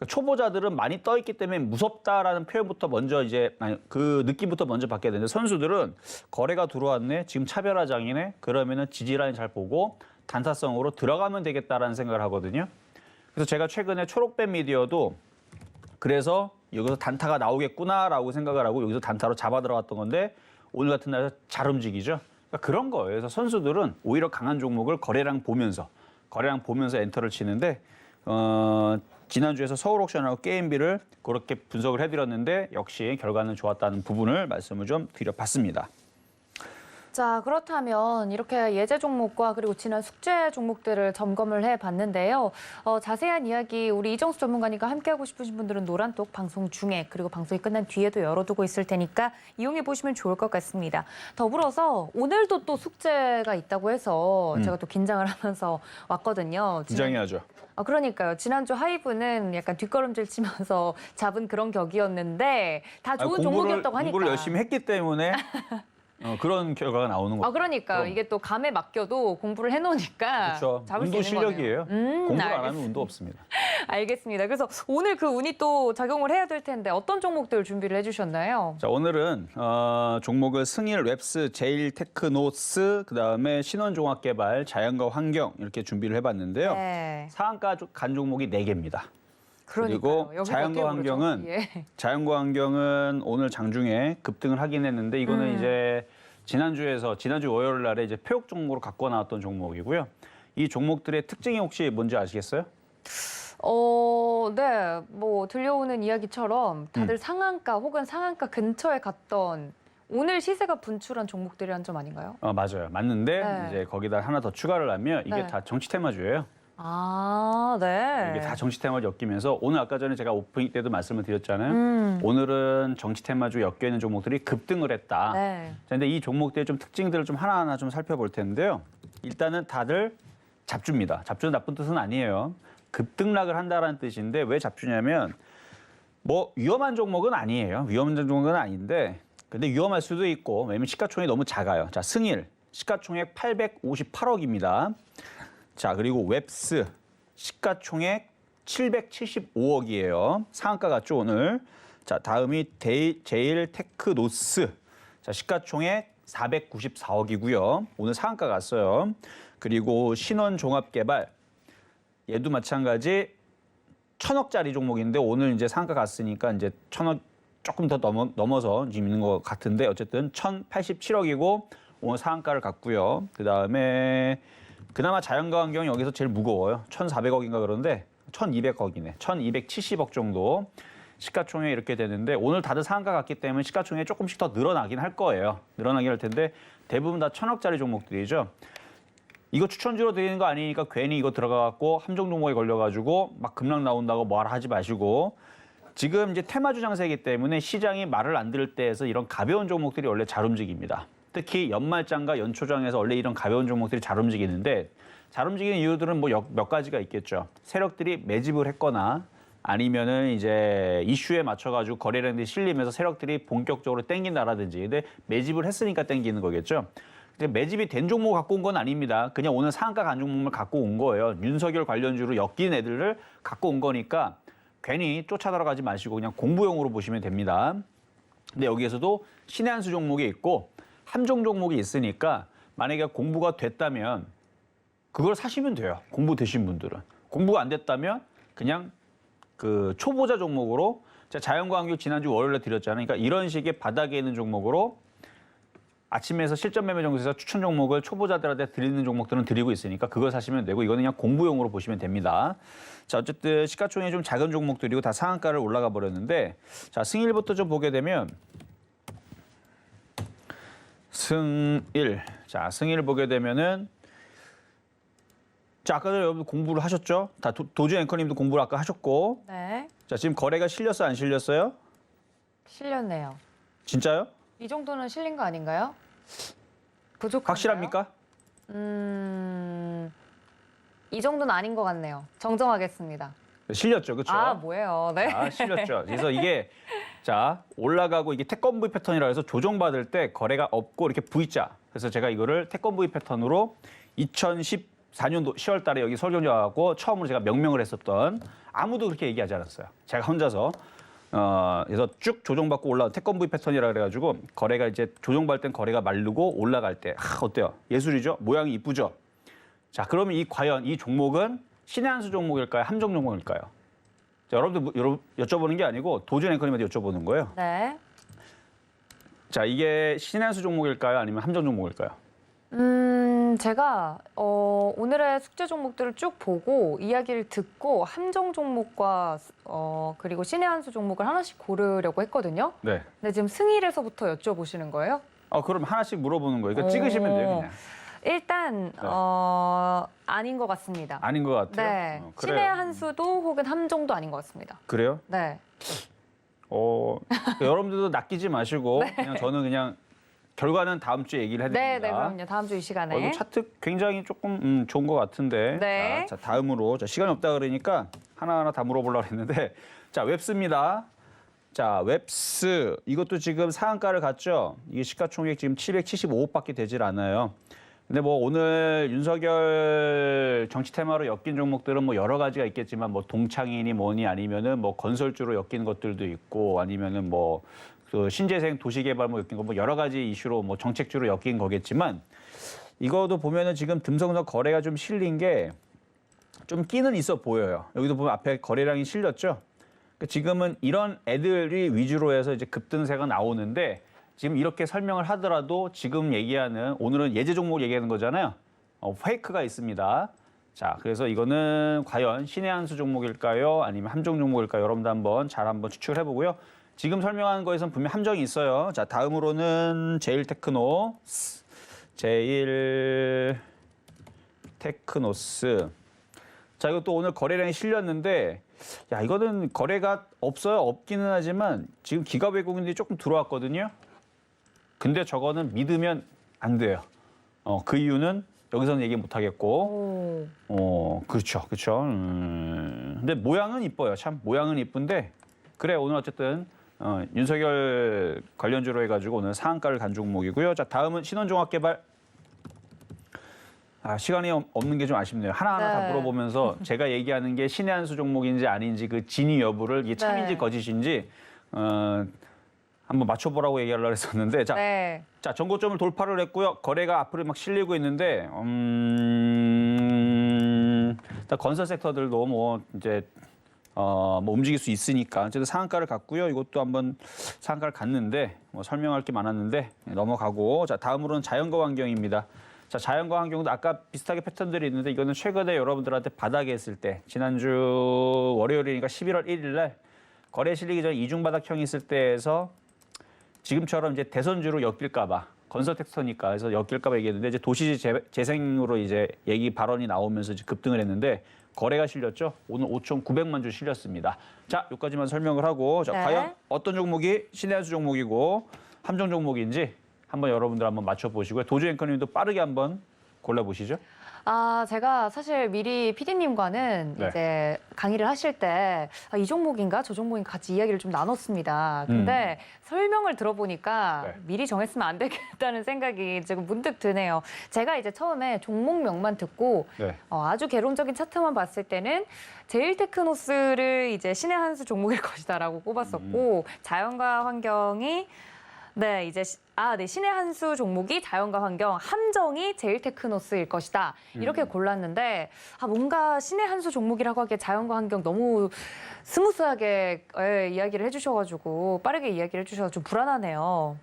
초보자들은 많이 떠 있기 때문에 무섭다라는 표현부터 먼저 이제 그 느낌부터 먼저 받게 되는데 선수들은 거래가 들어왔네, 지금 차별화장이네, 그러면은 지지라인 잘 보고 단타성으로 들어가면 되겠다라는 생각을 하거든요. 그래서 제가 최근에 초록뱀 미디어도 그래서 여기서 단타가 나오겠구나라고 생각을 하고 여기서 단타로 잡아 들어갔던 건데 오늘 같은 날에 잘 움직이죠. 그러니까 그런 거예요. 그래서 선수들은 오히려 강한 종목을 거래량 보면서 엔터를 치는데 지난주에서 서울옥션하고 게임비를 그렇게 분석을 해드렸는데 역시 결과는 좋았다는 부분을 말씀을 좀 드려봤습니다. 자, 그렇다면 이렇게 예제 종목과 그리고 지난 숙제 종목들을 점검을 해봤는데요. 자세한 이야기 우리 이정수 전문가님과 함께하고 싶으신 분들은 노란톡 방송 중에 그리고 방송이 끝난 뒤에도 열어두고 있을 테니까 이용해 보시면 좋을 것 같습니다. 더불어서 오늘도 또 숙제가 있다고 해서 제가 또 긴장을 하면서 왔거든요. 긴장해야죠. 그러니까요. 지난주 하이브는 약간 뒷걸음질 치면서 잡은 그런 격이었는데 다 좋은 종목이었다고 하니까. 공부를 열심히 했기 때문에 그런 결과가 나오는 거죠. 그러니까요. 이게 또 감에 맡겨도 공부를 해놓으니까 그렇죠. 잡을 수 운도 있는 거네요. 실력이에요. 공부를 안 하면 알겠습니다. 운도 없습니다. 알겠습니다. 그래서 오늘 그 운이 또 작용을 해야 될 텐데 어떤 종목들 준비를 해주셨나요? 자, 오늘은 종목을 승일, 웹스, 제일 테크노스, 그다음에 신원종합개발, 자연과 환경 이렇게 준비를 해봤는데요. 네. 상한가 간 종목이 4개입니다. 그러니까요. 그리고 여기서 자연과 어떻게 모르죠? 환경은 예. 자연과 환경은 오늘 장중에 급등을 하긴 했는데 이거는 이제 지난주 월요일 날에 이제 폐업 종목으로 갖고 나왔던 종목이고요. 이 종목들의 특징이 혹시 뭔지 아시겠어요? 네. 뭐 들려오는 이야기처럼 다들 상한가 혹은 상한가 근처에 갔던 오늘 시세가 분출한 종목들이란 점 아닌가요? 맞아요. 맞는데 네. 이제 거기다 하나 더 추가를 하면 이게 네. 다 정치 테마주예요. 네. 이게 다 정치 테마주 엮이면서 오늘 아까 전에 제가 오프닝 때도 말씀을 드렸잖아요. 오늘은 정치 테마주 엮여 있는 종목들이 급등을 했다. 네. 자, 근데 이 종목들의 좀 특징들을 좀 하나하나 좀 살펴볼 텐데요. 일단은 다들 잡주입니다. 잡주는 나쁜 뜻은 아니에요. 급등락을 한다라는 뜻인데 왜 잡주냐면 뭐 위험한 종목은 아니에요. 위험한 종목은 아닌데 근데 위험할 수도 있고 왜냐면 시가총액이 너무 작아요. 자, 승일 시가총액 858억입니다. 자, 그리고 웹스 시가총액 775억이에요. 상한가 같죠, 오늘. 자, 다음이 제일 테크노스. 자, 시가총액 494억이고요. 오늘 상한가 갔어요. 그리고 신원종합개발. 얘도 마찬가지 1,000억짜리 종목인데 오늘 이제 상한가 갔으니까 이제 1,000억 조금 더 넘어서 지금 있는 것 같은데 어쨌든 1,087억이고 오늘 상한가를 갔고요. 그다음에 그나마 자연과 환경이 여기서 제일 무거워요. 1,400억인가 그런데 1,200억이네. 1,270억 정도 시가총액이 이렇게 되는데 오늘 다들 상한가 갔기 때문에 시가총액이 조금씩 더 늘어나긴 할 거예요. 늘어나긴 할 텐데 대부분 다 1,000억짜리 종목들이죠. 이거 추천주로 드리는 거 아니니까 괜히 이거 들어가갖고 함정 종목에 걸려가지고 막 급락 나온다고 뭐라 하지 마시고 지금 이제 테마주 장세이기 때문에 시장이 말을 안 들을 때에서 이런 가벼운 종목들이 원래 잘 움직입니다. 특히 연말장과 연초장에서 원래 이런 가벼운 종목들이 잘 움직이는데 잘 움직이는 이유들은 뭐 몇 가지가 있겠죠. 세력들이 매집을 했거나 아니면은 이제 이슈에 맞춰가지고 거래량들이 실리면서 세력들이 본격적으로 땡긴다라든지. 근데 매집을 했으니까 땡기는 거겠죠. 근데 매집이 된 종목 갖고 온 건 아닙니다. 그냥 오늘 상한가 간 종목을 갖고 온 거예요. 윤석열 관련주로 엮인 애들을 갖고 온 거니까 괜히 쫓아 들어가지 마시고 그냥 공부용으로 보시면 됩니다. 근데 여기에서도 신의 한 수 종목이 있고 함정 종목이 있으니까 만약에 공부가 됐다면 그걸 사시면 돼요. 공부 되신 분들은. 공부가 안 됐다면 그냥 그 초보자 종목으로 제가 자연과 환경 지난주 월요일에 드렸잖아요. 그러니까 이런 식의 바닥에 있는 종목으로 아침에서 실전 매매 정도에서 추천 종목을 초보자들한테 드리는 종목들은 드리고 있으니까 그걸 사시면 되고 이거는 그냥 공부용으로 보시면 됩니다. 자, 어쨌든 시가총액이 좀 작은 종목들이고 다 상한가를 올라가 버렸는데 자, 승일부터 좀 보게 되면 승일. 자, 승일 보게 되면은 자, 아까 전에 여러분 공부를 하셨죠? 다 도주 앵커님도 공부를 아까 하셨고. 네, 자, 지금 거래가 실렸어요, 안 실렸어요? 실렸네요. 진짜요? 이 정도는 실린 거 아닌가요? 부족한가요? 확실합니까? 이 정도는 아닌 것 같네요. 정정하겠습니다. 실렸죠, 그렇죠? 아, 뭐예요? 네. 아, 실렸죠. 그래서 이게 자 올라가고 이게 태권 V 패턴이라 해서 조정받을 때 거래가 없고 이렇게 V자. 그래서 제가 이거를 태권 V 패턴으로 2014년도 10월 달에 여기 설경제 와갖고 처음으로 제가 명명을 했었던 아무도 그렇게 얘기하지 않았어요. 제가 혼자서 그래서 쭉 조정받고 올라온 태권 V 패턴이라 그래가지고 거래가 이제 조정받을 땐 거래가 마르고 올라갈 때 어때요? 예술이죠? 모양이 이쁘죠? 자, 그러면 과연 이 종목은 신의 한 수 종목일까요? 함정 종목일까요? 자, 여러분들 여쭤보는 게 아니고 도준 앵커님한테 여쭤보는 거예요. 네. 자, 이게 신의 한 수 종목일까요? 아니면 함정 종목일까요? 제가 오늘의 숙제 종목들을 쭉 보고 이야기를 듣고 함정 종목과 그리고 신의 한 수 종목을 하나씩 고르려고 했거든요. 네. 근데 지금 승일에서부터 여쭤보시는 거예요? 그럼 하나씩 물어보는 거예요. 그러니까 찍으시면 돼요, 그냥. 일단 네. 아닌 것 같습니다. 아닌 것 같아요. 네. 그래요. 신의 한 수도 혹은 함정도 아닌 것 같습니다. 그래요? 네. 여러분들도 낚이지 마시고 그냥 저는 그냥 결과는 다음 주에 얘기를 해드립니다. 네, 그럼요. 다음 주 이 시간에. 이거 차트 굉장히 조금 좋은 것 같은데. 네. 자, 다음으로 시간이 없다 그러니까 하나하나 다 물어보려고 했는데 자, 웹스입니다. 자, 웹스 이것도 지금 상한가를 갔죠. 이게 시가총액 지금 775억밖에 되질 않아요. 근데 뭐 오늘 윤석열 정치 테마로 엮인 종목들은 뭐 여러 가지가 있겠지만 뭐 동창이니 뭐니 아니면은 뭐 건설주로 엮인 것들도 있고 아니면은 뭐 그 신재생 도시개발 뭐 엮인 거 뭐 여러 가지 이슈로 뭐 정책주로 엮인 거겠지만 이거도 보면은 지금 듬성듬성 거래가 좀 실린 게 좀 끼는 있어 보여요. 여기도 보면 앞에 거래량이 실렸죠. 그러니까 지금은 이런 애들이 위주로 해서 이제 급등세가 나오는데 지금 이렇게 설명을 하더라도 지금 얘기하는 오늘은 예제 종목 얘기하는 거잖아요. 페이크가 있습니다. 자, 그래서 이거는 과연 신의 한 수 종목일까요? 아니면 함정 종목일까요? 여러분도 한번 추측을 해보고요. 지금 설명한 거에선 분명 함정이 있어요. 자, 다음으로는 제일테크노스. 자, 이것도 오늘 거래량이 실렸는데 야, 이거는 거래가 없어요. 없기는 하지만 지금 기가 외국인들이 조금 들어왔거든요. 근데 저거는 믿으면 안 돼요. 그 이유는 여기서는 얘기 못 하겠고. 그렇죠. 근데 모양은 이뻐요. 참 모양은 이쁜데 그래 오늘 어쨌든 윤석열 관련주로 해가지고 오늘 상한가를 간 종목이고요. 자, 다음은 신원종합개발. 시간이 없는 게 좀 아쉽네요. 하나하나 다 물어보면서 제가 얘기하는 게 신의 한 수 종목인지 아닌지 그 진위 여부를 이게 참인지 거짓인지 한번 맞춰보라고 얘기하려고 했었는데 자, 전고점을 돌파를 했고요. 거래가 앞으로 막 실리고 있는데 일단 건설 섹터들도 뭐 이제 뭐 움직일 수 있으니까 어쨌든 상한가를 갔고요. 이것도 한번 상한가를 갔는데 뭐 설명할 게 많았는데 넘어가고 자, 다음으로는 자연과 환경입니다. 자, 자연과 환경도 아까 비슷하게 패턴들이 있는데 이거는 최근에 여러분들한테 바닥에 했을 때 지난주 월요일이니까 11월 1일 날 거래 실리기 전에 이중 바닥형이 있을 때에서 지금처럼 이제 대선주로 엮일까 봐 건설 텍스터니까 그래서 엮일까 봐 얘기했는데 이제 도시지 재생으로 이제 얘기 발언이 나오면서 이제 급등을 했는데 거래가 실렸죠. 오늘 5,900만 주 실렸습니다. 자, 여기까지만 설명을 하고 자, 과연 어떤 종목이 신의 한 수 종목이고 함정 종목인지 한번 여러분들 한번 맞춰보시고요. 도주 앵커님도 빠르게 한번 골라보시죠. 제가 사실 미리 PD님과는 네. 이제 강의를 하실 때 이 종목인가 저 종목인가 같이 이야기를 좀 나눴습니다. 근데 설명을 들어보니까 네. 미리 정했으면 안 되겠다는 생각이 지금 문득 드네요. 제가 이제 처음에 종목명만 듣고 네. 아주 개론적인 차트만 봤을 때는 제일테크노스를 이제 신의 한 수 종목일 것이다라고 꼽았었고 자연과 환경이 네, 이제 신의 한 수 종목이 자연과 환경, 함정이 제일테크노스일 것이다. 이렇게 골랐는데 뭔가 신의 한 수 종목이라고 하기에 자연과 환경 너무 스무스하게 이야기를 해주셔가지고 빠르게 이야기를 해주셔서 좀 불안하네요.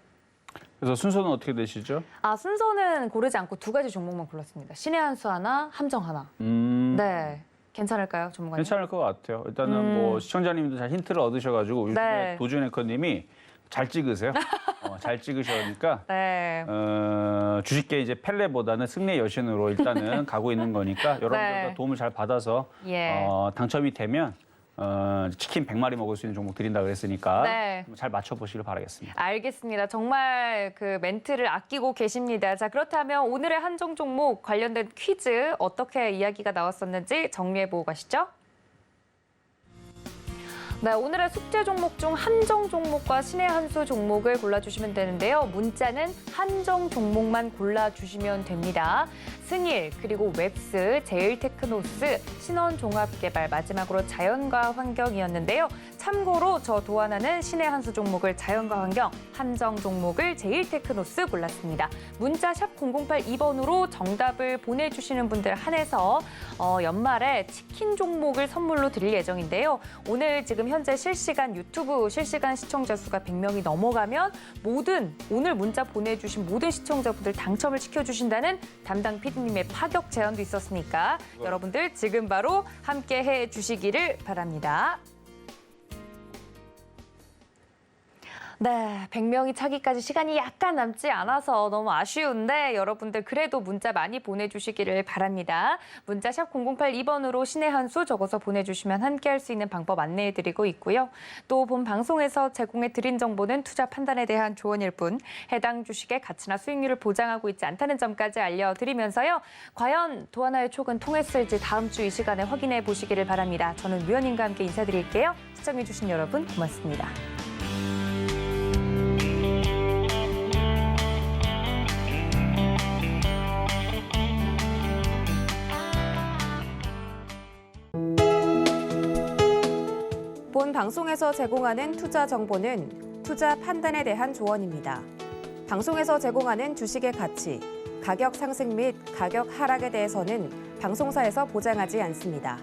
그래서 순서는 어떻게 되시죠? 순서는 고르지 않고 두 가지 종목만 골랐습니다. 신의 한 수 하나, 함정 하나. 네, 괜찮을까요, 전문가님? 괜찮을 것 같아요. 일단은 뭐 시청자님도 잘 힌트를 얻으셔가지고 요즘에 네. 도준 앵커님이 잘 찍으세요. 잘 찍으셔니까 네. 주식계 이제 펠레보다는 승리의 여신으로 일단은 가고 있는 거니까 여러분들도 네. 도움을 잘 받아서 예. 당첨이 되면 치킨 100마리 먹을 수 있는 종목 드린다 그랬으니까 네. 잘 맞춰보시길 바라겠습니다. 알겠습니다. 정말 그 멘트를 아끼고 계십니다. 자, 그렇다면 오늘의 한정 종목 관련된 퀴즈 어떻게 이야기가 나왔었는지 정리해보고 가시죠. 네, 오늘의 숙제 종목 중 함정 종목과 신의 한 수 종목을 골라주시면 되는데요. 문자는 함정 종목만 골라주시면 됩니다. 승일, 그리고 웹스, 제일테크노스, 신원종합개발, 마지막으로 자연과 환경이었는데요. 참고로 저 도하나는 신의 한 수 종목을 자연과 환경, 함정 종목을 제일테크노스 골랐습니다. 문자 샵 0082번으로 정답을 보내주시는 분들 한해서 연말에 치킨 종목을 선물로 드릴 예정인데요. 오늘 지금 현재 실시간 유튜브 실시간 시청자 수가 100명이 넘어가면 오늘 문자 보내주신 모든 시청자분들 당첨을 시켜주신다는 담당 PD님의 파격 제안도 있었으니까 여러분들 지금 바로 함께 해주시기를 바랍니다. 네, 100명이 차기까지 시간이 약간 남지 않아서 너무 아쉬운데 여러분들 그래도 문자 많이 보내주시기를 바랍니다. 문자 샵 0082번으로 신의 한 수 적어서 보내주시면 함께할 수 있는 방법 안내해드리고 있고요. 또 본 방송에서 제공해드린 정보는 투자 판단에 대한 조언일 뿐 해당 주식의 가치나 수익률을 보장하고 있지 않다는 점까지 알려드리면서요. 과연 도하나의 촉은 통했을지 다음 주 이 시간에 확인해 보시기를 바랍니다. 저는 류현인과 함께 인사드릴게요. 시청해주신 여러분 고맙습니다. 본 방송에서 제공하는 투자 정보는 투자 판단에 대한 조언입니다. 방송에서 제공하는 주식의 가치, 가격 상승 및 가격 하락에 대해서는 방송사에서 보장하지 않습니다.